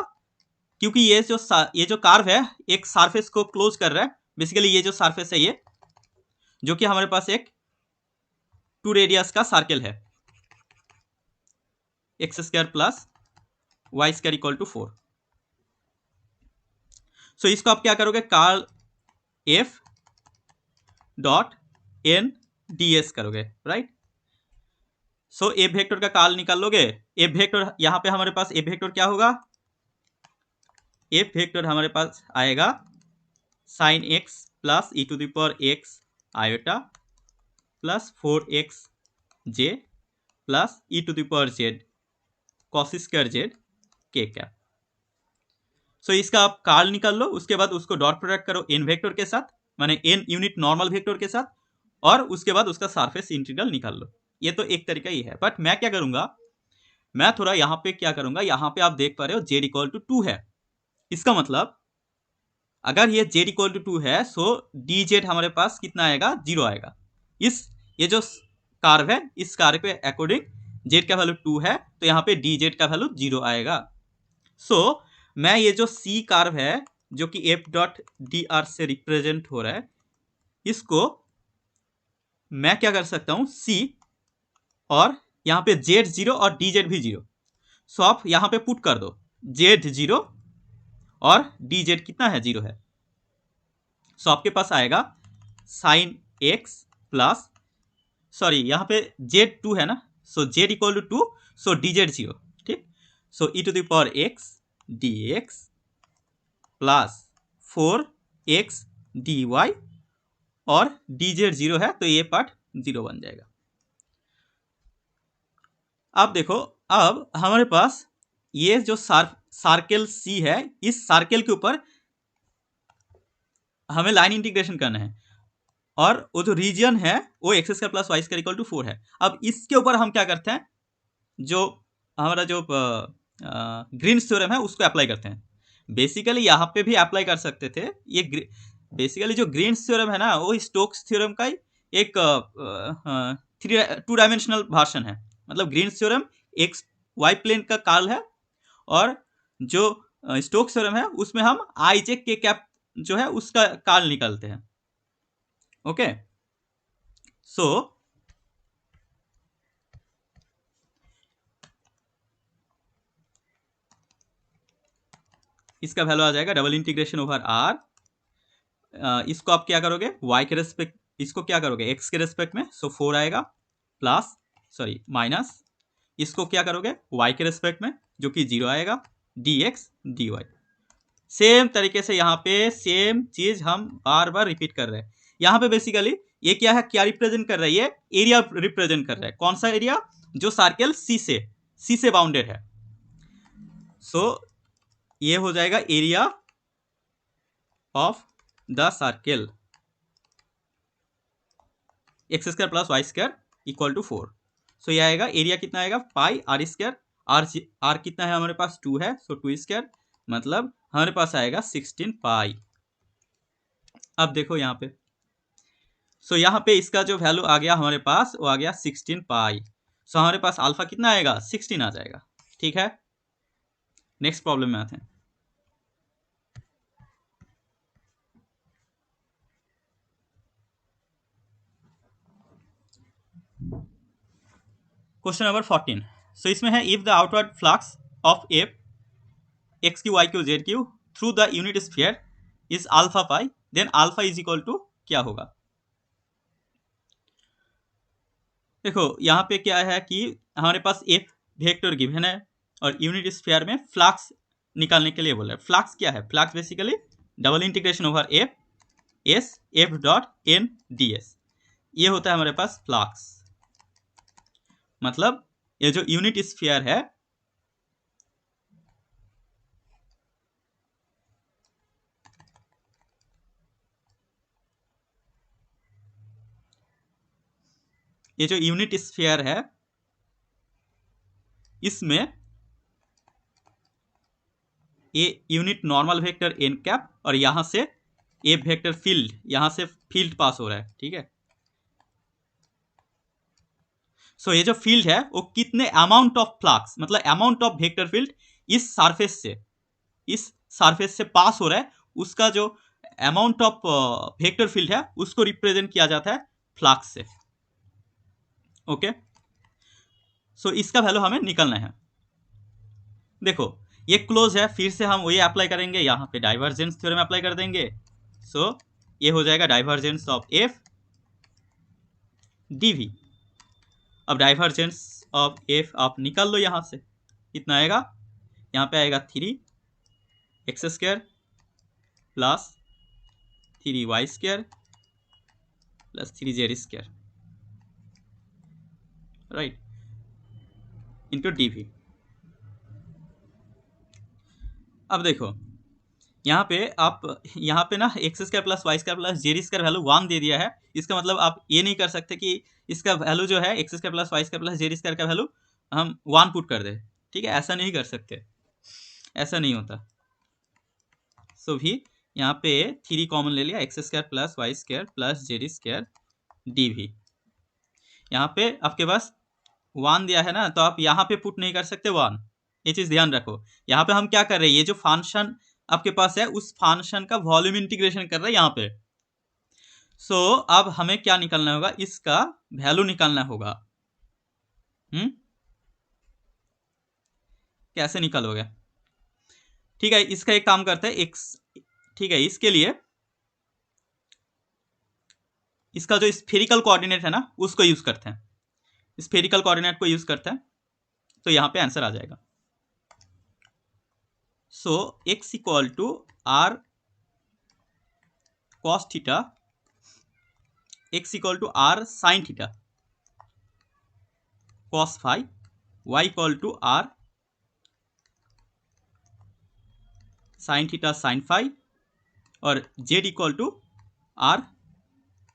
क्योंकि ये जो कर्व है एक सरफेस को क्लोज कर रहा है, बेसिकली ये जो सरफेस है ये, जो कि हमारे पास एक 2 रेडियस का सर्कल है, x square plus Y square equal to 4। So इसको आप क्या करोगे, curl F dot N D S करोगे। राइट, सो ए वेक्टर का कर्ल निकाल लोगे। ए वेक्टर यहां पे हमारे पास ए वेक्टर क्या होगा, ए वेक्टर हमारे पास आएगा sine X plus E to the power X iota plus 4x J plus E to the power Z cos square Z के कैप। सो इसका आप कार्ल निकाल लो, उसके बाद उसको डॉट प्रोडक्ट करो एन वेक्टर के साथ, माने एन यूनिट नॉर्मल वेक्टर के साथ, और उसके बाद उसका सरफेस इंटीग्रल निकाल लो। ये तो एक तरीका ही है, बट मैं क्या करूंगा, मैं थोड़ा यहाँ पे क्या करूंगा, यहाँ पे आप देख पा रहे हो जेड इक्वल टू 2 है। इसका मतलब अगर ये जेड इक्वल टू 2 है, सो डी जेड हमारे पास कितना आएगा, 0 आएगा। ये जो कार्व है, इस कार्व के अकॉर्डिंग जेड का वैल्यू 2 है, तो यहाँ पे डी जेड का वैल्यू 0 आएगा। सो मैं ये जो सी कार्व है जो कि एफ डॉट डी आर से रिप्रेजेंट हो रहा है, इसको मैं क्या कर सकता हूं, सी और यहाँ पे जेड 0 और डी जेड भी 0। सो आप यहाँ पे पुट कर दो जेड 0 और डी जेड कितना है, 0 है। सो आपके पास आएगा साइन एक्स प्लस, सॉरी यहाँ पे जेड 2 है ना, so z equal to 2, so d Z 0, ठीक। So e to the power x d x plus 4x dy और डी जेड 0 है, तो ये पार्ट 0 बन जाएगा। अब देखो, अब हमारे पास ये जो सर्कल सी है, इस सर्कल के ऊपर हमें लाइन इंटीग्रेशन करना है, और वो जो रीजन है वो X square plus Y square equal to 4 है। अब इसके ऊपर हम क्या करते हैं, जो हमारा जो ग्रीन्स थ्योरम है उसको अप्लाई करते हैं। बेसिकली यहाँ पे भी अप्लाई कर सकते थे। ये बेसिकली जो ग्रीन्स थ्योरम है ना, वो स्टोक्स थ्योरम का ही एक 2 डायमेंशनल वर्जन है। मतलब Green's theorem X Y plane का कार्ल है, और जो स्टोक्स थ्योरम है उसमें हम आई जे के कैप जो है उसका कार्ल निकालते हैं। ओके, सो इसका वैल्यू आ जाएगा डबल इंटीग्रेशन ओवर आर। इसको आप क्या करोगे, y के रेस्पेक्ट, इसको क्या करोगे x के रेस्पेक्ट में, सो 4 आएगा, प्लस सॉरी माइनस, इसको क्या करोगे y के रेस्पेक्ट में जो कि 0 आएगा, dx dy। सेम तरीके से यहाँ पे सेम चीज हम बार बार रिपीट कर रहे हैं। यहाँ पे बेसिकली ये क्या है, क्या रिप्रेजेंट कर रहा है, ये एरिया रिप्रेजेंट कर रहा है। कौन सा एरिया, जो सर्कल सी से बाउंडेड है। सो ये हो जाएगा area of the circle x square plus Y square equal to 4। So ये आएगा एरिया कितना आएगा, पाई आर स्क्वायर, आर कितना है हमारे पास, 2 है, सो 2 स्क्वायर, मतलब हमारे पास आएगा 16 पाई। अब देखो यहाँ पे, सो यहाँ पे इसका जो वैल्यू आ गया हमारे पास, वो आ गया 16 पाई। सो हमारे पास अल्फा कितना आएगा, 16 आ जाएगा। ठीक है, नेक्स्ट प्रॉब्लम में आते हैं। Question number 14। सो इसमें है, if the outward flux of F X Q Y Q Z Q through the unit sphere is alpha pi, then alpha is equal to क्या होगा। देखो यहाँ पे क्या है कि हमारे पास एफ वेक्टर गिवन है, और यूनिट स्फीयर में फ्लक्स निकालने के लिए बोल रहे हैं। फ्लक्स क्या है, flux basically double integration over F S F dot N D S, ये होता है हमारे पास फ्लक्स। मतलब ये जो यूनिट स्फीयर है, ये जो यूनिट स्फीयर है, इसमें ये unit normal vector N cap, और यहां से ए वेक्टर फील्ड, यहां से फील्ड पास हो रहा है। ठीक है, सो ये जो फील्ड है वो कितने अमाउंट ऑफ फ्लक्स, मतलब अमाउंट ऑफ वेक्टर फील्ड इस सरफेस से पास हो रहा है, उसका जो अमाउंट ऑफ वेक्टर फील्ड है उसको रिप्रेजेंट किया जाता है फ्लक्स से। ओके, सो इसका वैल्यू हमें निकालना है। देखो ये क्लोज है, फिर से हम वही अप्लाई करेंगे, यहाँ पे डाइवर्जेंस थ्योरम अप्लाई कर देंगे। सो ये हो जाएगा डाइवर्जेंस ऑफ एफ डीवी। अब डाइवर्जेंस ऑफ एफ आप निकाल लो, यहाँ से कितना आएगा, यहाँ पे आएगा 3 x square plus 3y² plus 3z², right, into dv। अब देखो यहाँ पे आप यहाँ पे ना x² plus y² plus z² value 1 दे दिया है। इसका मतलब आप ये नहीं कर सकते कि इसका वैल्यू जो है x² plus y² plus z² का वैल्यू हम 1 पुट कर दे, ठीक है, ऐसा नहीं कर सकते, ऐसा नहीं होता। सो भी यहाँ पे 3 कॉमन ले लिया, x² plus y² plus z² dv। यहाँ पे आपके पास 1 दिया है ना, तो आप यहाँ पे पुट नहीं कर सकते 1, ये चीज ध्यान रखो। यहाँ पे हम क्या कर रहे हैं, ये जो फंक्शन आपके पास है उस फंक्शन का वॉल्यूम इंटीग्रेशन कर रहे हैं यहाँ पे। सो अब हमें क्या निकालना होगा, इसका वैल्यू निकालना होगा। कैसे निकालोगे? ठीक है, इसका एक काम करते हैं, एक्स, ठीक है, इसके लिए इसका जो स्फेरिकल कोऑर्डिनेट है ना उसको यूज करते हैं, स्फेरिकल कोऑर्डिनेट को यूज करते हैं, तो यहाँ पे आंसर आ जाएगा। So x equal to r cos theta, x equal to r sin theta cos phi, y equal to r sin theta sin phi, और z equal to r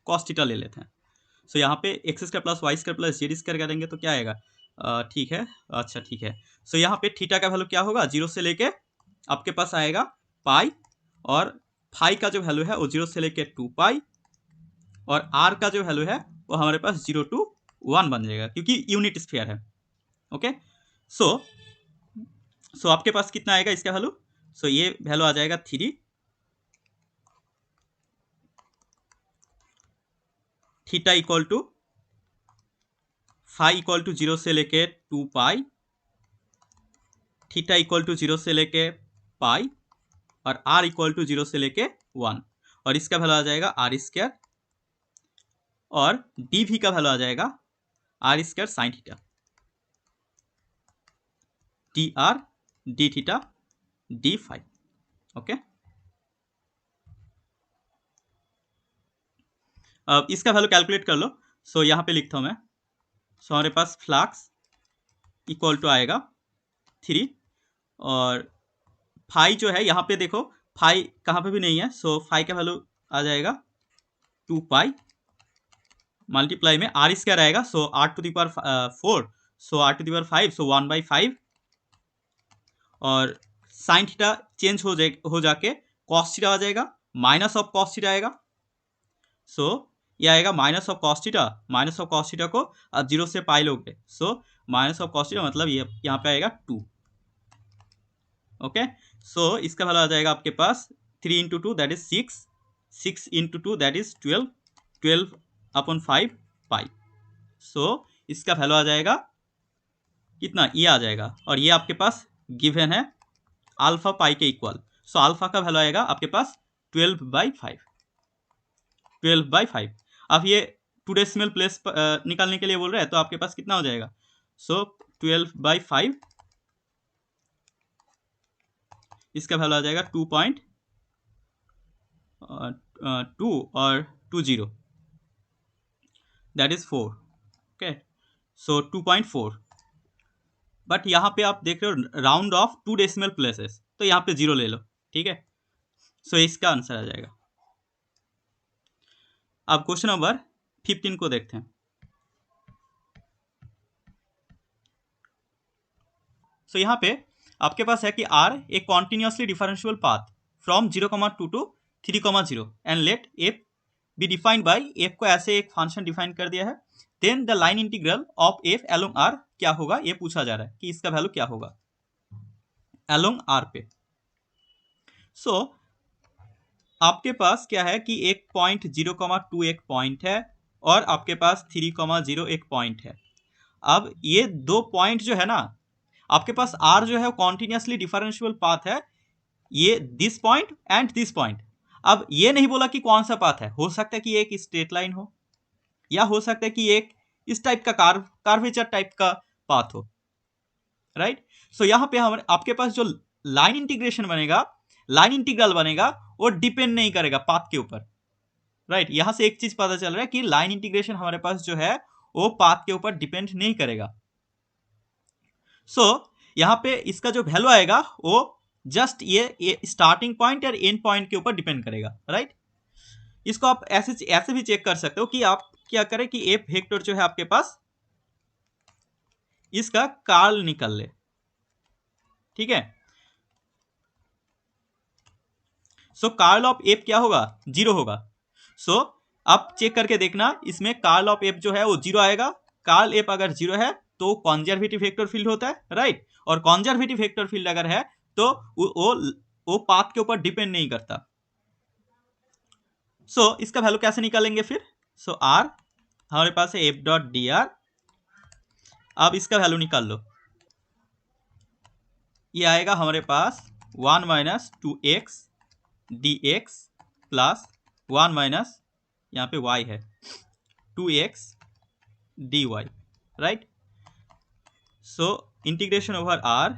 cos theta ले लेते हैं। सो यहाँ पे x² plus y² plus z² करेंगे तो क्या आएगा, ठीक है, अच्छा ठीक है। सो यहाँ पे थीटा का वैल्यू क्या होगा, 0 से लेके आपके पास आएगा पाई, और फाई का जो वैल्यू है वो 0 से लेके 2 पाई, और r का जो वैल्यू है वो हमारे पास 0 to 1 बन जाएगा क्योंकि यूनिट स्फीयर है। ओके, सो आपके पास कितना आएगा इसका वैल्यू, सो ये वैल्यू आ जाएगा 3, theta equal to phi equal to 0 से लेके 2 पाई, थीटा इक्वल टू 0 से लेके पाई, और r इक्वल टू 0 से लेके 1, और इसका वैल्यू आ जाएगा r², और dv का वैल्यू आ जाएगा r² sin theta, dr d theta d phi. Okay, अब इसका वैल्यू कैलकुलेट कर लो। सो यहाँ पे लिखता हूँ मैं, सो हमारे पास फ्लक्स इक्वल टू आएगा 3, और फाई जो है यहाँ पे देखो फाई कहाँ पे भी नहीं है, सो फाई का वैल्यू आ जाएगा 2 पाई, मल्टीप्लाई में r² आएगा, so r to the power 4, so r to the power 5, so 1/5, और साइन थीटा चेंज हो जाके कॉस थीटा आ जाएगा, माइनस ऑफ कॉस थीटा आएगा। सो ये आएगा minus of cos theta, minus of cos theta को अब 0 से पाई लोगे, so minus of cos theta मतलब ये यहाँ पे आएगा 2। ओके, सो इसका वैल्यू आ जाएगा आपके पास 3 into 2 that is 6, 6 into 2 that is 12, 12/5 पाई। सो इसका वैल्यू आ जाएगा कितना, ये आ जाएगा, और ये आपके पास गिवन है अल्फा पाई के इक्वल, सो अल्फा का वैल्यू आएगा आपके पास 12/5, 12/5। अब ये 2 डेसिमल प्लेस निकालने के लिए बोल रहे हैं, तो आपके पास कितना हो जाएगा, सो 12/5, इसका वैल्यू आ जाएगा 2.2 और 20 that is 4। Okay, so 2.4, but यहाँ पे आप देख रहे हो राउंड ऑफ 2 डेसिमल प्लेसेस, तो यहाँ पे 0 ले लो, ठीक है, सो इसका आंसर आ जाएगा। अब क्वेश्चन नंबर 15 को देखते हैं। सो यहाँ पे आपके पास है कि r एक continuously differential path from 0,2 to 3,0 and let f be defined by, f को ऐसे एक फंक्शन डिफाइन कर दिया है, then the line integral of f along r क्या होगा, ये पूछा जा रहा है कि इसका वैल्यू क्या होगा अलोंग r पे। सो आपके पास क्या है कि एक पॉइंट 0,2 एक पॉइंट है, और आपके पास 3,0 एक पॉइंट है। अब ये दो पॉइंट जो है ना, आपके पास r जो है कॉन्टिन्यूसली डिफरेंशियल पाथ है, ये this point and this point. अब ये नहीं बोला कि कौन सा पाथ है, हो सकता है कि एक स्ट्रेट लाइन हो, या हो सकता है कि एक इस टाइप का कार्वेचर टाइप का पाथ हो, राइट। सो यहाँ पे हमारे आपके पास जो लाइन इंटीग्रेशन बनेगा, लाइन इंटीग्रल बनेगा, वो डिपेंड नहीं करेगा पाथ के ऊपर, राइट। यहां से एक चीज पता चल रहा है कि लाइन इंटीग्रेशन हमारे पास जो है वो पाथ के ऊपर डिपेंड नहीं करेगा। सो यहाँ पे इसका जो वैल्यू आएगा वो जस्ट ये स्टार्टिंग पॉइंट और एंड पॉइंट के ऊपर डिपेंड करेगा, राइट। इसको आप ऐसे भी चेक कर सकते हो कि आप क्या करें कि एफ वेक्टर जो है आपके पास इसका कर्ल निकाल ले, ठीक है। सो कर्ल ऑफ एफ क्या होगा, 0 होगा। सो आप चेक करके देखना इसमें कर्ल ऑफ एफ जो है वो 0 आएगा। कर्ल एफ अगर 0 है तो कॉन्जर्वेटिव वेक्टर फील्ड होता है, राइट। और कॉन्जर्वेटिव वेक्टर फील्ड अगर है तो वो पाथ के ऊपर डिपेंड नहीं करता। सो इसका वैल्यू कैसे निकालेंगे फिर। सो आर हमारे पास है एफ डॉट डी आर। अब इसका वैल्यू निकाल लो, ये आएगा हमारे पास 1 minus 2x dx plus 1 minus यहाँ पे y है 2x dy, राइट। सो इंटीग्रेशन ओवर r।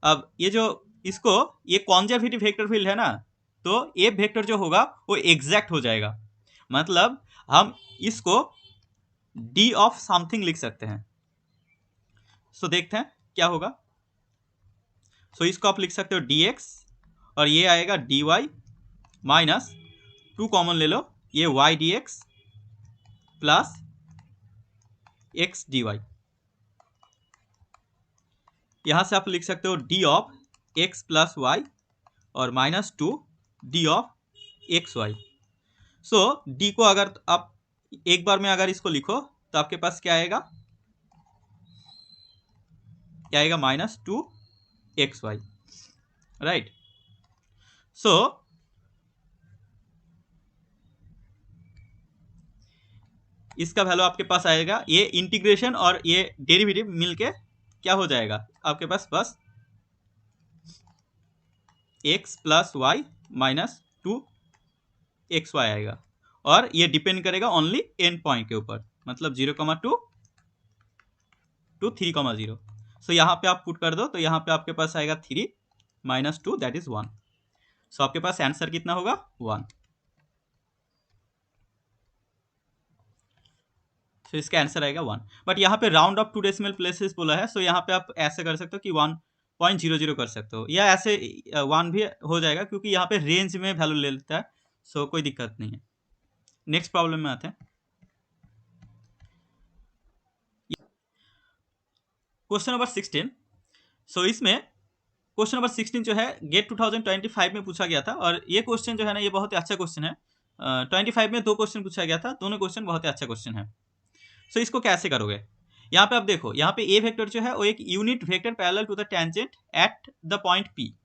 अब ये जो इसको ये कॉन्जर्वेटिव वेक्टर फील्ड है ना, तो ए वेक्टर जो होगा वो एग्जैक्ट हो जाएगा। मतलब हम इसको d ऑफ समथिंग लिख सकते हैं। सो देखते हैं क्या होगा। सो इसको आप लिख सकते हो dx और ये आएगा dy माइनस 2 कॉमन ले लो, ये y dx plus x dy। यहां से आप लिख सकते हो d of x plus y और minus 2 d of X Y. So d को अगर आप एक बार में अगर इसको लिखो तो आपके पास क्या आएगा, क्या आएगा माइनस 2 एक्स वाई, राइट। सो इसका वैल्यू आपके पास आएगा, ये इंटीग्रेशन और ये डेरिवेटिव मिलके क्या हो जाएगा आपके पास, बस x plus Y minus 2 X Y आएगा। और ये डिपेंड करेगा ओनली एंड पॉइंट के ऊपर, मतलब 0,2 टू 3,0। सो यहाँ पे आप पुट कर दो तो यहाँ पे आपके पास आएगा 3 माइनस 2 दैट इज 1। सो आपके पास आंसर कितना होगा 1। तो इसका आंसर आएगा 1। बट यहाँ पे राउंड ऑफ 2 डेसिमल प्लेसेस बोला है, सो यहाँ पे आप ऐसे कर सकते हो कि 1.00 कर सकते हो, या ऐसे 1 भी हो जाएगा क्योंकि यहाँ पे रेंज में वैल्यू ले लेता है। सो कोई दिक्कत नहीं है। नेक्स्ट प्रॉब्लम में आते हैं। Question number 16। सो इसमें क्वेश्चन नंबर 16 जो है गेट 2025 में पूछा गया था, और ये क्वेश्चन जो है ना ये बहुत ही अच्छा क्वेश्चन है। 25 में 2 क्वेश्चन पूछा गया था, दोनों क्वेश्चन बहुत ही अच्छा क्वेश्चन है। सो इसको कैसे करोगे, यहाँ पे आप देखो, यहाँ पे ए वेक्टर जो है वो एक unit vector parallel to the tangent at the point p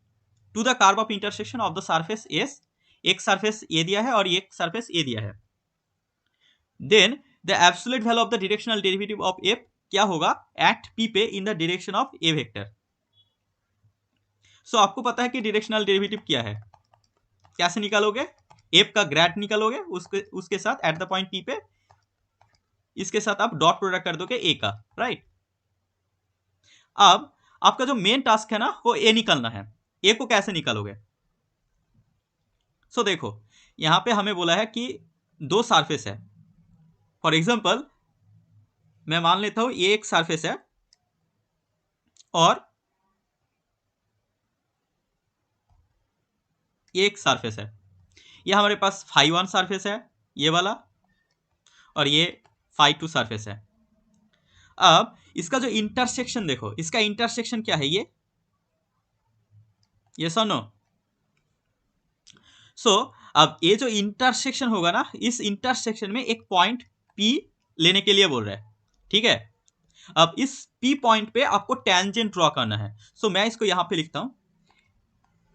to the curve of intersection of the surface s. एक सरफेस ए दिया है और एक सरफेस ए दिया है। Then the absolute value of the directional derivative of f क्या होगा एट पी पे in the direction of a vector. So आपको पता है कि डायरेक्शनल डेरिवेटिव क्या है, कैसे निकालोगे, एफ का ग्रेड निकालोगे उसके साथ एट द पॉइंट पी पे, इसके साथ आप डॉट प्रोडक्ट कर दोगे ए का, राइट। अब आपका जो मेन टास्क है ना वो ए निकालना है। ए को कैसे निकालोगे, सो देखो यहां पे हमें बोला है कि 2 सरफेस है। फॉर एग्जांपल मैं मान लेता हूं ये एक सरफेस है और ये एक सरफेस है। ये हमारे पास φ1 सरफेस है ये वाला, और ये φ2 सरफेस है। अब इसका जो इंटरसेक्शन देखो, इसका इंटरसेक्शन क्या है, ये सुनो। सो अब ये जो इंटरसेक्शन होगा ना, इस इंटरसेक्शन में एक पॉइंट P लेने के लिए बोल रहा है, ठीक है। अब इस P पॉइंट पे आपको टेंजेंट ड्रॉ करना है। सो मैं इसको यहां पे लिखता हूं,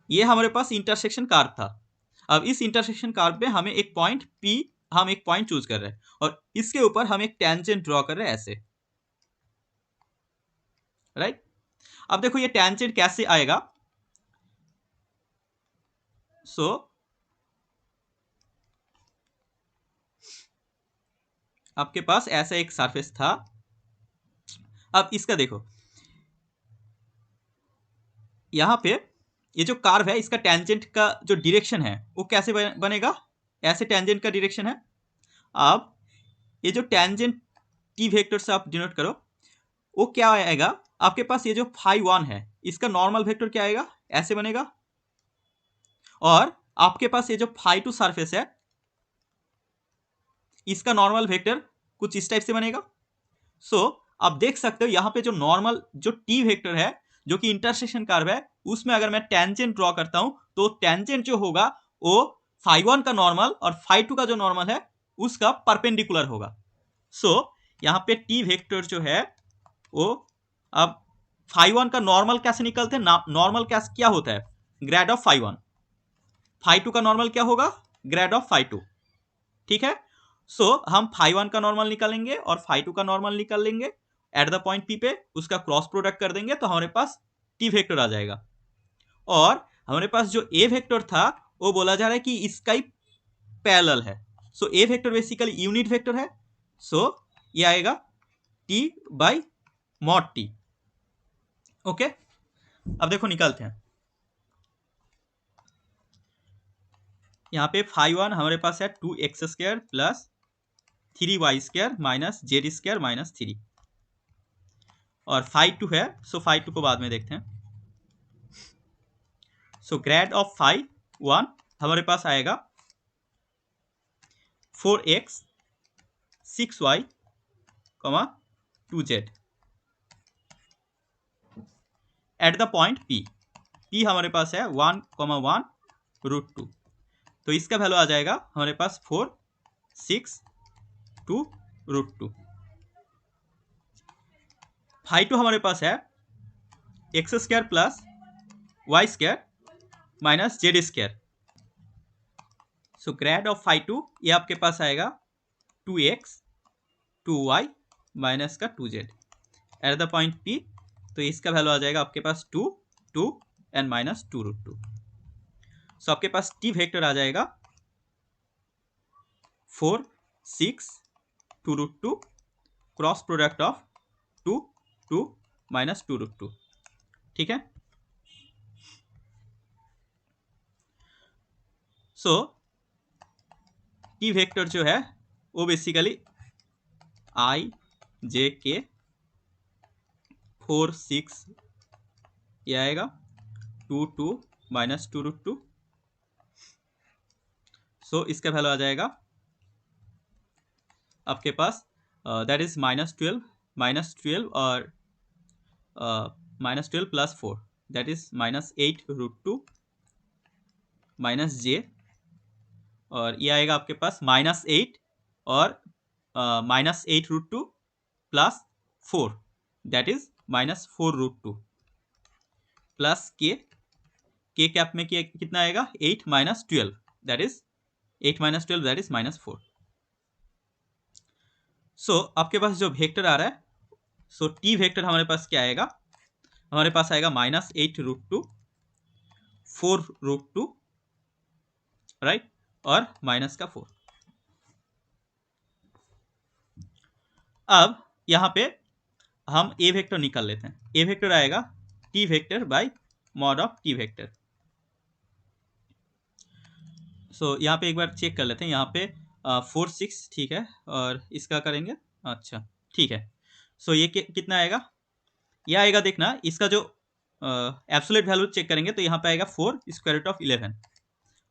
ये हमारे पास इंटरसेक्शन कर्व था। अब इस इंटरसेक्शन कर्व पे हमें एक पॉइंट P, हम एक पॉइंट चूज कर रहे हैं और इसके ऊपर हम एक टेंजेंट ड्रॉ कर रहे हैं ऐसे, राइट। अब देखो ये टेंजेंट कैसे आएगा। सो आपके पास ऐसा एक सरफेस था। अब इसका देखो यहां पे ये जो कर्व है इसका टेंजेंट का जो डायरेक्शन है वो कैसे बनेगा, ऐसे टेंजेंट का डायरेक्शन है। अब ये जो टेंजेंट टी वेक्टर से आप डिनोट करो, वो क्या आएगा आपके पास, ये जो फाई 1 है इसका नॉर्मल वेक्टर क्या आएगा, ऐसे बनेगा। और आपके पास ये जो फाई 2 सरफेस है इसका नॉर्मल वेक्टर कुछ इस टाइप से बनेगा। सो आप देख सकते हो यहाँ पे जो नॉर्मल जो टी वेक्टर है जो कि इंटरसेक्शन कर्व है, उसमें अगर मैं टेंजेंट ड्रॉ करता हूं तो टेंजेंट जो होगा वो फाई 1 का नॉर्मल और फाई 2 का जो नॉर्मल है उसका परपेंडिकुलर होगा। सो यहाँ पे टी वेक्टर जो है वो, अब फाई 1 का नॉर्मल कैसे निकलते हैं, नॉर्मल क्या होता है, ग्रेड ऑफ फाई 1। फाई 2 का नॉर्मल क्या होगा, ग्रेड ऑफ फाई 2। ठीक है। सो हम फाई 1 का नॉर्मल निकालेंगे और फाई 2 का नॉर्मल निकाल लेंगे एट द पॉइंट पी पे, उसका क्रॉस प्रोडक्ट कर देंगे तो हमारे पास टी वेक्टर आ जाएगा। और हमारे पास जो ए वेक्टर था वो बोला जा रहा है कि इसका ही पैरेलल है। सो A vector basically unit vector है। सो ये आएगा T by mod T. Okay, अब देखो निकालते हैं। यहाँ पे फाई 1 हमारे पास है 2x² plus 3y² minus z² minus 3, और फाई 2 है, सो फाई 2 को बाद में देखते हैं। सो ग्रेड ऑफ फाई 1 हमारे पास आएगा 4x 6y 2z eight the point p हमारे पास है 1,1√2, तो इसका वैल्यू आ जाएगा हमारे पास 4 6 2√2। फाई 2 हमारे पास है x² plus y² minus z²। So grad of phi 2 ये आपके पास आएगा 2x 2y माइनस का 2z eight the point p, तो इसका वैल्यू आ जाएगा आपके पास 2 2 एंड माइनस 2√2। सो आपके पास टी वेक्टर आ जाएगा 4 6 2√2 क्रॉस प्रोडक्ट ऑफ 2 2 माइनस 2√2। ठीक है। सो टी वेक्टर जो है वो बेसिकली आई जे के 4 6 ये आएगा 2 2 माइनस 2√2। सो इसका वैल्यू आ जाएगा आपके पास दैट इज -12 और -12 प्लस 4 दैट इज -8√2 माइनस जे, और ये आएगा आपके पास -8 और -8√2 plus 4 that is -4√2 plus k cap में कितना आएगा 8 minus 12 that is 8 minus 12 that is -4। सो आपके पास जो वेक्टर आ रहा है, सो टी वेक्टर हमारे पास क्या आएगा, हमारे पास आएगा -8√2 4√2 राइट, और माइनस का 4। अब यहाँ पे हम ए वेक्टर निकाल लेते हैं। ए वेक्टर आएगा t vector by mod of t vector. So यहाँ पे एक बार चेक कर लेते हैं। यहाँ पे 4 6 ठीक है, और इसका करेंगे, अच्छा ठीक है। सो ये कितना आएगा, ये आएगा, देखना इसका जो एब्सोल्यूट वैल्यू चेक करेंगे तो यहाँ पे आएगा 4√11,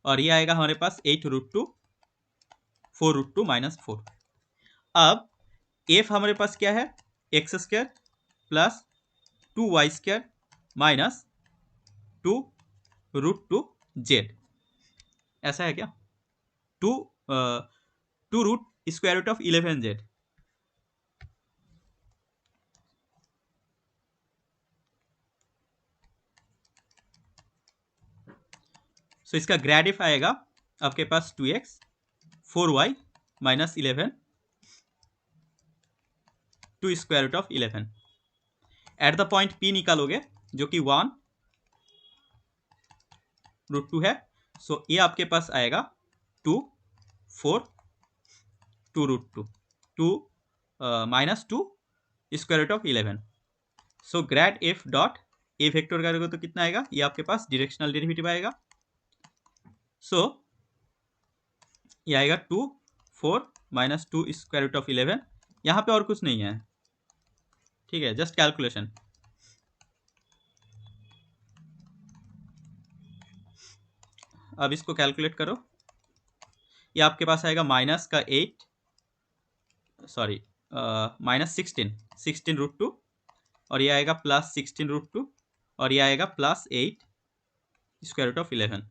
और ये आएगा हमारे पास 8√2 4√2 माइनस 4। अब एफ हमारे पास क्या है, x² plus 2y² minus 2√2z, ऐसा है क्या, 2√11z। सो इसका ग्रेड एफ आएगा आपके पास 2x 4y minus 11 2√11 eight the point p निकालोगे जो कि 1√2 है। सो ये आपके पास आएगा 2 4 2√2 2 minus 2√11। So grad f dot A vector करोगे तो कितना आएगा, ये आपके पास डायरेक्शनल डेरिवेटिव आएगा। सो ये आएगा 2 4 माइनस 2 स्क्वायर रूट ऑफ 11। यहाँ पे और कुछ नहीं है, ठीक है, जस्ट कैलकुलेशन। अब इसको कैलकुलेट करो, ये आपके पास आएगा माइनस का 8, सॉरी माइनस 16 रूट 2, और ये आएगा प्लस 16 रूट 2, और ये आएगा प्लस 8 स्क्वायर रूट ऑफ 11।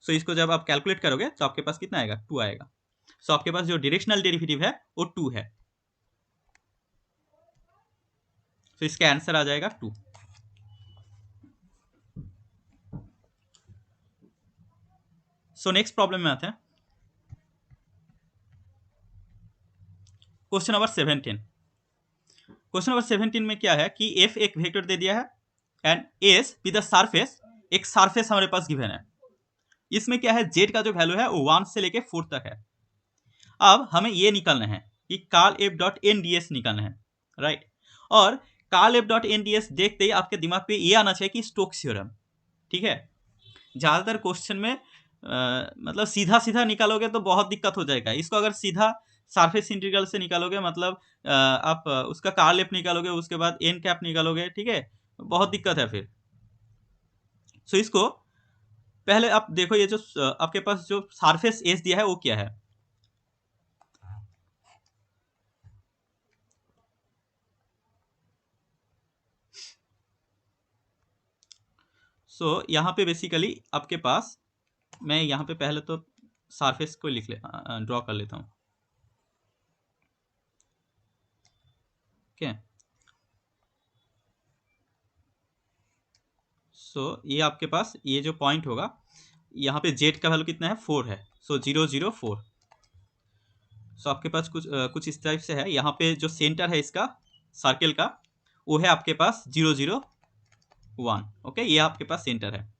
सो इसको जब आप कैलकुलेट करोगे तो आपके पास कितना आएगा, 2 आएगा। सो आपके पास जो डायरेक्शनल डेरिवेटिव है वो 2 है, तो इसका आंसर आ जाएगा 2। सो नेक्स्ट प्रॉब्लम में आते हैं, क्वेश्चन नंबर 17। क्वेश्चन नंबर 17 में क्या है कि एफ एक वेक्टर दे दिया है and S with the surface, एक सरफेस हमारे पास गिवन है। इसमें क्या है, जेड का जो वैल्यू है वो 1 से लेके 4 तक है। अब हमें ये निकालना है कि curl F dot N D S निकालना है, राइट। और curl F dot N D S देखते ही आपके दिमाग पे ये आना चाहिए कि स्टोक्स थ्योरम, ठीक है। ज़्यादातर क्वेश्चन में मतलब सीधा सीधा निकालोगे तो बहुत दिक्कत हो जाएगा। इसको अगर सीधा सरफेस इंटीग्रल से निकालोगे, मतलब आप उसका कार्ल एफ निकालोगे, उसके बाद एन कैप निकालोगे, ठीक है, बहुत दिक्कत है फिर। सो इसको पहले आप देखो, ये जो आपके पास जो सरफेस एस दिया है वो क्या है। सो यहाँ पे बेसिकली आपके पास, मैं यहाँ पे पहले तो सरफेस को ड्रॉ कर लेता हूँ, ठीक है। सो ये आपके पास ये जो पॉइंट होगा, यहाँ पे जेड का वैल्यू कितना है, 4 है। सो 0 0 4। सो आपके पास कुछ इस टाइप से है। यहाँ पे जो सेंटर है इसका सर्कल का वो है आपके पास 0 0 1। ओके, ये आपके पास सेंटर है।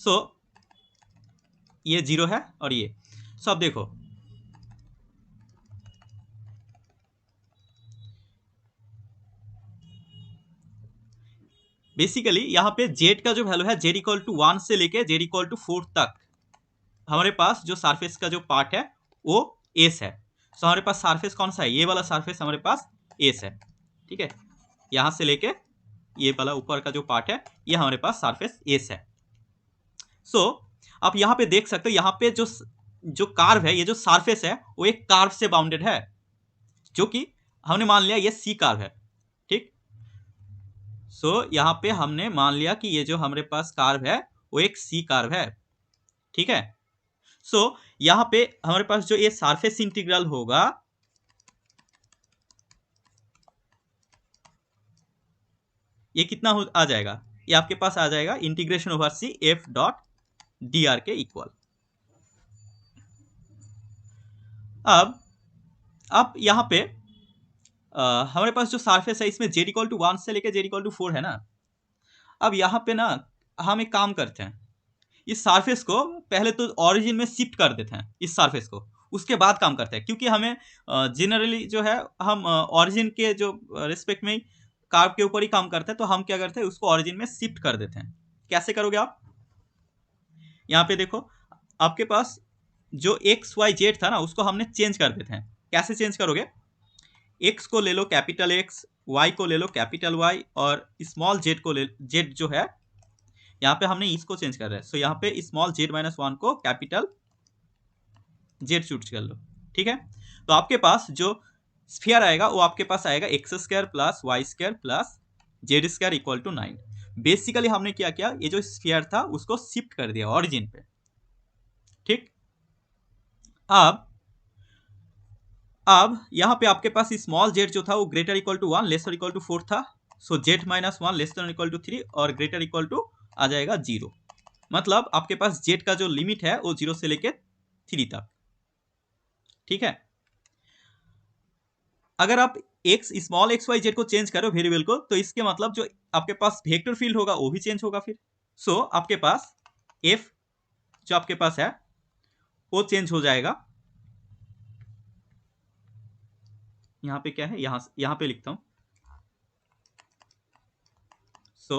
सो ये 0 है और ये। सो अब देखो, बेसिकली यहाँ पे जेड का जो वैल्यू है, जेड इक्वल टू 1 से लेके जेड इक्वल टू 4 तक हमारे पास जो सरफेस का जो पार्ट है वो एस है। सो हमारे पास सरफेस कौन सा है, ये वाला सरफेस हमारे पास एस है, ठीक है। यहाँ से लेके ये वाला ऊपर का जो पार्ट है ये हमारे पास सरफेस एस है। सो आप यहाँ पे देख सकते हो, यहाँ पे जो जो कार्व है, ये जो सरफेस है वो एक कार्व से बाउंडेड है, जो कि हमने मान लिया ये सी कार्व है, ठीक। सो यहाँ पे हमने मान लिया कि ये जो हमारे पास कार्व है वो एक सी कार्व है, ठीक है। सो यहाँ पे हमारे पास जो ये सरफेस इंटीग्रल होगा, ये कितना आ जाएगा, ये आपके पास आ जाएगा integration over C F dot D R के इक्वल। अब यहाँ पे हमारे पास जो सरफेस है इसमें जेड इक्वल टू 1 से लेकर जेड इक्वल टू 4 है ना। अब यहाँ पे ना हम एक काम करते हैं, इस सरफेस को पहले तो ऑरिजिन में शिफ्ट कर देते हैं, इस सरफेस को, उसके बाद काम करते हैं, क्योंकि हमें जनरली जो है हम ऑरिजिन के जो रिस्पेक्ट में कार्व के ऊपर ही काम करते हैं, तो हम क्या करते हैं उसको ऑरिजिन में शिफ्ट कर देते हैं। कैसे करोगे आप, यहाँ पे देखो, आपके पास जो एक्स वाई जेड था ना उसको हमने चेंज कर देते हैं। कैसे चेंज करोगे, एक्स को ले लो कैपिटल एक्स, वाई को ले लो कैपिटल वाई, और स्मॉल जेड को ले, जेड जो है यहाँ पे हमने इसको चेंज कर रहे हैं। सो यहाँ पे स्मॉल जेड माइनस 1 को कैपिटल जेड चूज कर लो, ठीक है। तो आपके पास जो स्फीयर आएगा वो आपके पास आएगा X square plus Y square plus Z square equal to 9। Basically हमने क्या किया, ये जो स्फीयर था उसको शिफ्ट कर दिया ऑरिजिन पे, ठीक। अब यहाँ पे आपके पास स्मॉल जेड जो था वो greater equal to 1 laser equal to 4 था। सो Z minus 1 laser equal to 3 और ग्रेटर इक्वल टू आ जाएगा 0। मतलब आपके पास जेड का जो लिमिट है वो 0 से लेके 3 तक, ठीक है। अगर आप X small X Y Z को चेंज करो वेरिएबल को, तो इसके मतलब जो आपके पास वेक्टर फील्ड होगा वो भी चेंज होगा फिर। सो आपके पास एफ जो आपके पास है वो चेंज हो जाएगा। यहाँ पे क्या है, यहाँ पे लिखता हूँ, सो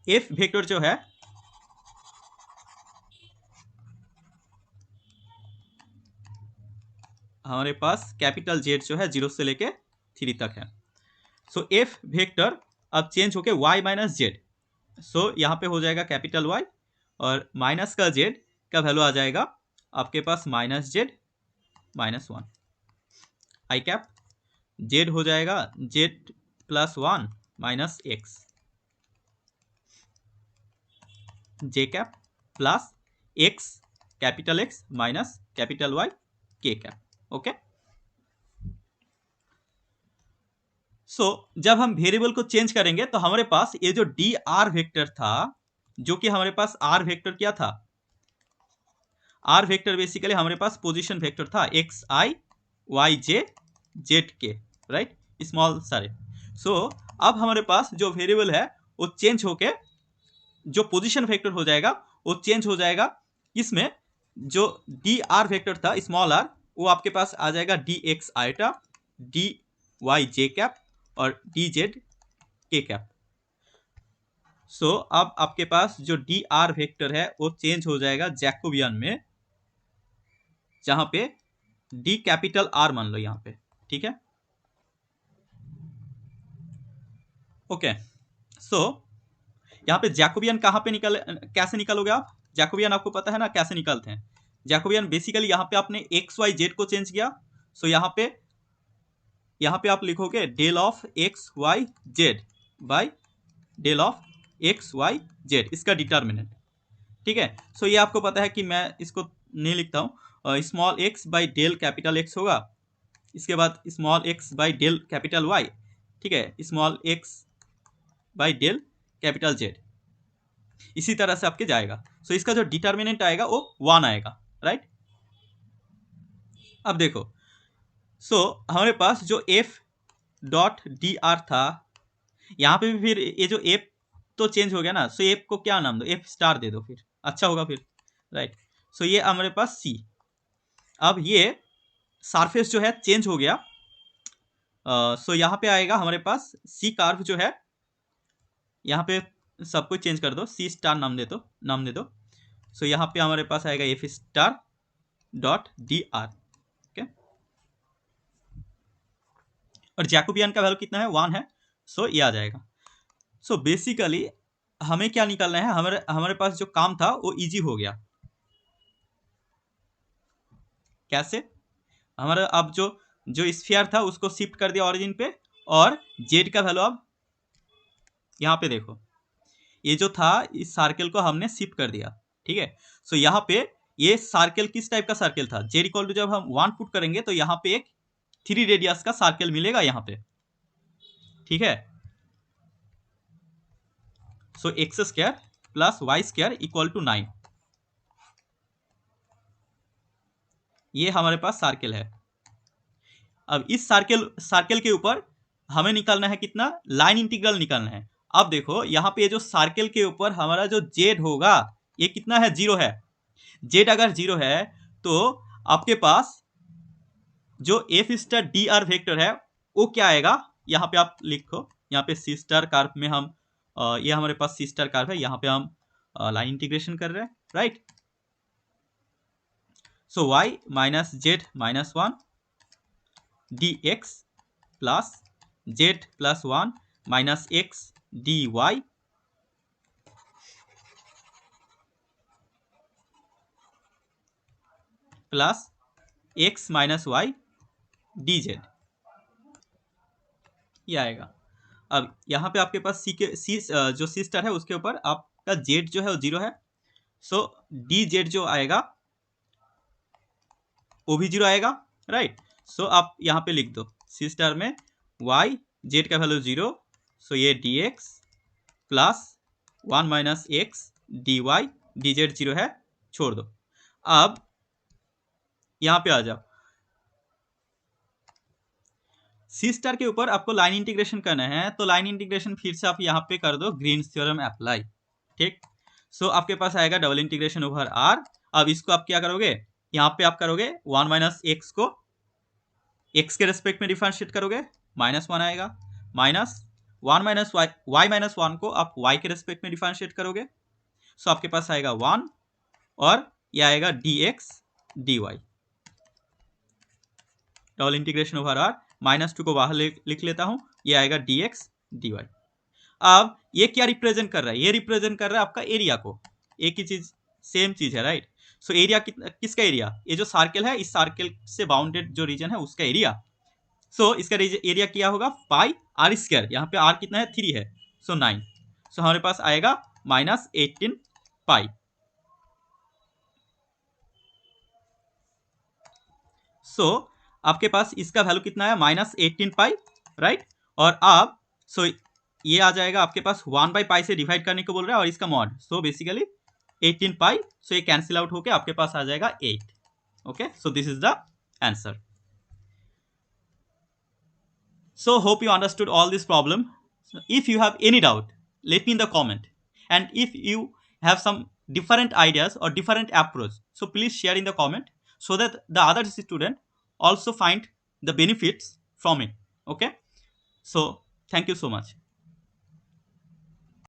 एफ वेक्टर जो है हमारे पास कैपिटल जेड जो है 0 से लेके 3 तक है। सो एफ वेक्टर अब चेंज होके y माइनस जेड, सो यहाँ पे हो जाएगा कैपिटल Y और माइनस का जेड का वैल्यू आ जाएगा आपके पास minus Z minus 1, I cap Z हो जाएगा Z plus 1 minus X, J cap plus X capital X minus capital Y के कैप। ओके, सो जब हम वेरिएबल को चेंज करेंगे तो हमारे पास ये जो डी आर वेक्टर था, जो कि हमारे पास आर वेक्टर क्या था, आर वेक्टर बेसिकली हमारे पास पोजीशन वेक्टर था एक्स आई वाई जे जेड के, राइट, स्मॉल सारे। सो अब हमारे पास जो वेरिएबल है वो चेंज होके जो पोजीशन वेक्टर हो जाएगा वो चेंज हो जाएगा, इसमें जो डी आर वेक्टर था स्मॉल आर वो आपके पास आ जाएगा D x iota D Y जे कैप और डी जेड के कैप। सो अब आपके पास जो डी आर वेक्टर है वो चेंज हो जाएगा जैकोबियन में, जहां पे डी कैपिटल आर मान लो यहाँ पे, ठीक है। ओके, सो यहाँ पे जैकोबियन कहाँ पे कैसे निकालोगे आप, जैकोबियन आपको पता है ना कैसे निकालते हैं। जैकोबियन बेसिकली यहाँ पे आपने एक्स वाई जेड को चेंज किया, सो यहाँ पे आप लिखोगे del of X Y Z by del of X Y Z, इसका डिटर्मिनेंट, ठीक है। सो ये आपको पता है कि मैं इसको नहीं लिखता हूँ, small X by del capital X होगा, इसके बाद small X by del capital Y, ठीक है, small X by del capital Z, इसी तरह से आपके जाएगा। सो इसका जो डिटर्मिनेंट आएगा वो 1 आएगा, राइट। अब देखो, सो हमारे पास जो एफ डॉट डी आर था, यहाँ पे भी फिर ये जो एफ तो चेंज हो गया ना, सो एफ को क्या नाम दो, एफ स्टार दे दो, फिर अच्छा होगा फिर, राइट। सो ये हमारे पास सी, अब ये सरफेस जो है चेंज हो गया, सो यहाँ पे आएगा हमारे पास सी कार्व जो है, यहाँ पे सब कुछ चेंज कर दो, सी स्टार नाम दे दो। सो यहाँ पे हमारे पास आएगा F star dot D R, okay. और जैकोबियन का वैल्यू कितना है, 1 है, सो ये आ जाएगा। सो बेसिकली हमें क्या निकालना है, हमारे पास जो काम था वो इजी हो गया। कैसे, हमारा अब जो स्फीयर था उसको शिफ्ट कर दिया ओरिजिन पे, और जेड का वैल्यू अब यहाँ पे देखो, ये जो था इस सर्कल को हमने शिफ्ट कर दिया, ठीक है। सो यहाँ पे ये सर्कल किस टाइप का सर्कल था, जेड इक्वल टू जब हम 1 पुट करेंगे तो यहाँ पे एक 3 रेडियस का सर्कल मिलेगा यहाँ पे, ठीक है। So X square plus Y square equal to 9, ये हमारे पास सर्कल है। अब इस सर्कल के ऊपर हमें निकालना है कितना, लाइन इंटीग्रल निकालना है। अब देखो यहाँ पे जो सर्कल के ऊपर हमारा जो जेड होगा ये कितना है, 0 है। जेड अगर 0 है तो आपके पास जो F star D R vector है वो क्या आएगा, यहाँ पे आप लिखो, यहाँ पे सी स्टार कार्व में हम ये हमारे पास सी स्टार कार्व है, यहाँ पे हम लाइन इंटीग्रेशन कर रहे हैं, right. So Y minus Z minus 1 D x plus Z plus 1 minus X D Y plus X minus Y D Z, ये आएगा। अब यहाँ पे आपके पास सी जो सी स्टार है उसके ऊपर आपका जेड जो है वो 0 है, सो डी जेड जो आएगा वो भी 0 आएगा, राइट। सो आप यहाँ पे लिख दो सी स्टार में वाई जेड का वैल्यू 0, सो ये D x plus 1 minus X D Y D Z 0 है, छोड़ दो। अब यहाँ पे आ जाओ, सी स्टार के ऊपर आपको लाइन इंटीग्रेशन करना है, तो लाइन इंटीग्रेशन फिर से आप यहाँ पे कर दो ग्रीन्स थ्योरम अप्लाई, ठीक। सो आपके पास आएगा डबल इंटीग्रेशन ओवर आर। अब इसको आप क्या करोगे, यहाँ पे आप करोगे 1 माइनस एक्स को एक्स के रेस्पेक्ट में डिफरेंशिएट करोगे, -1 आएगा, माइनस 1 माइनस वाई माइनस 1 को आप y के रेस्पेक्ट में डिफरेंशिएट करोगे, सो आपके पास आएगा 1 और ये आएगा dx dy, double integration over r, -2 को बाहर लिख लेता हूं, ये आएगा dx dy। अब ये क्या रिप्रेजेंट कर रहा है? ये रिप्रेजेंट कर रहा है आपका एरिया को, एक ही चीज, सेम चीज है, राइट। सो एरिया किसका एरिया? ये जो सर्कल है, इस सर्कल से बाउंडेड जो रीजन है उसका एरिया। सो इसका एरिया क्या होगा? पाई आर स्क्वायर, यहाँ पे आर कितना है? 3 है, सो 9। सो हमारे पास आएगा -18 पाई। सो आपके पास इसका वैल्यू कितना है? -18 पाई, राइट। और आप सो ये आ जाएगा आपके पास 1/पाई से डिवाइड करने को बोल रहा है और इसका मॉड, सो बेसिकली 18 पाई। सो ये कैंसिल आउट होके आपके पास आ जाएगा 8। Okay, so this is the answer. So hope you understood all this problem. So if you have any doubt, let me in the comment. And if you have some different ideas or different approach, so please share in the comment so that the other student also find the benefits from it. Okay. So thank you so much.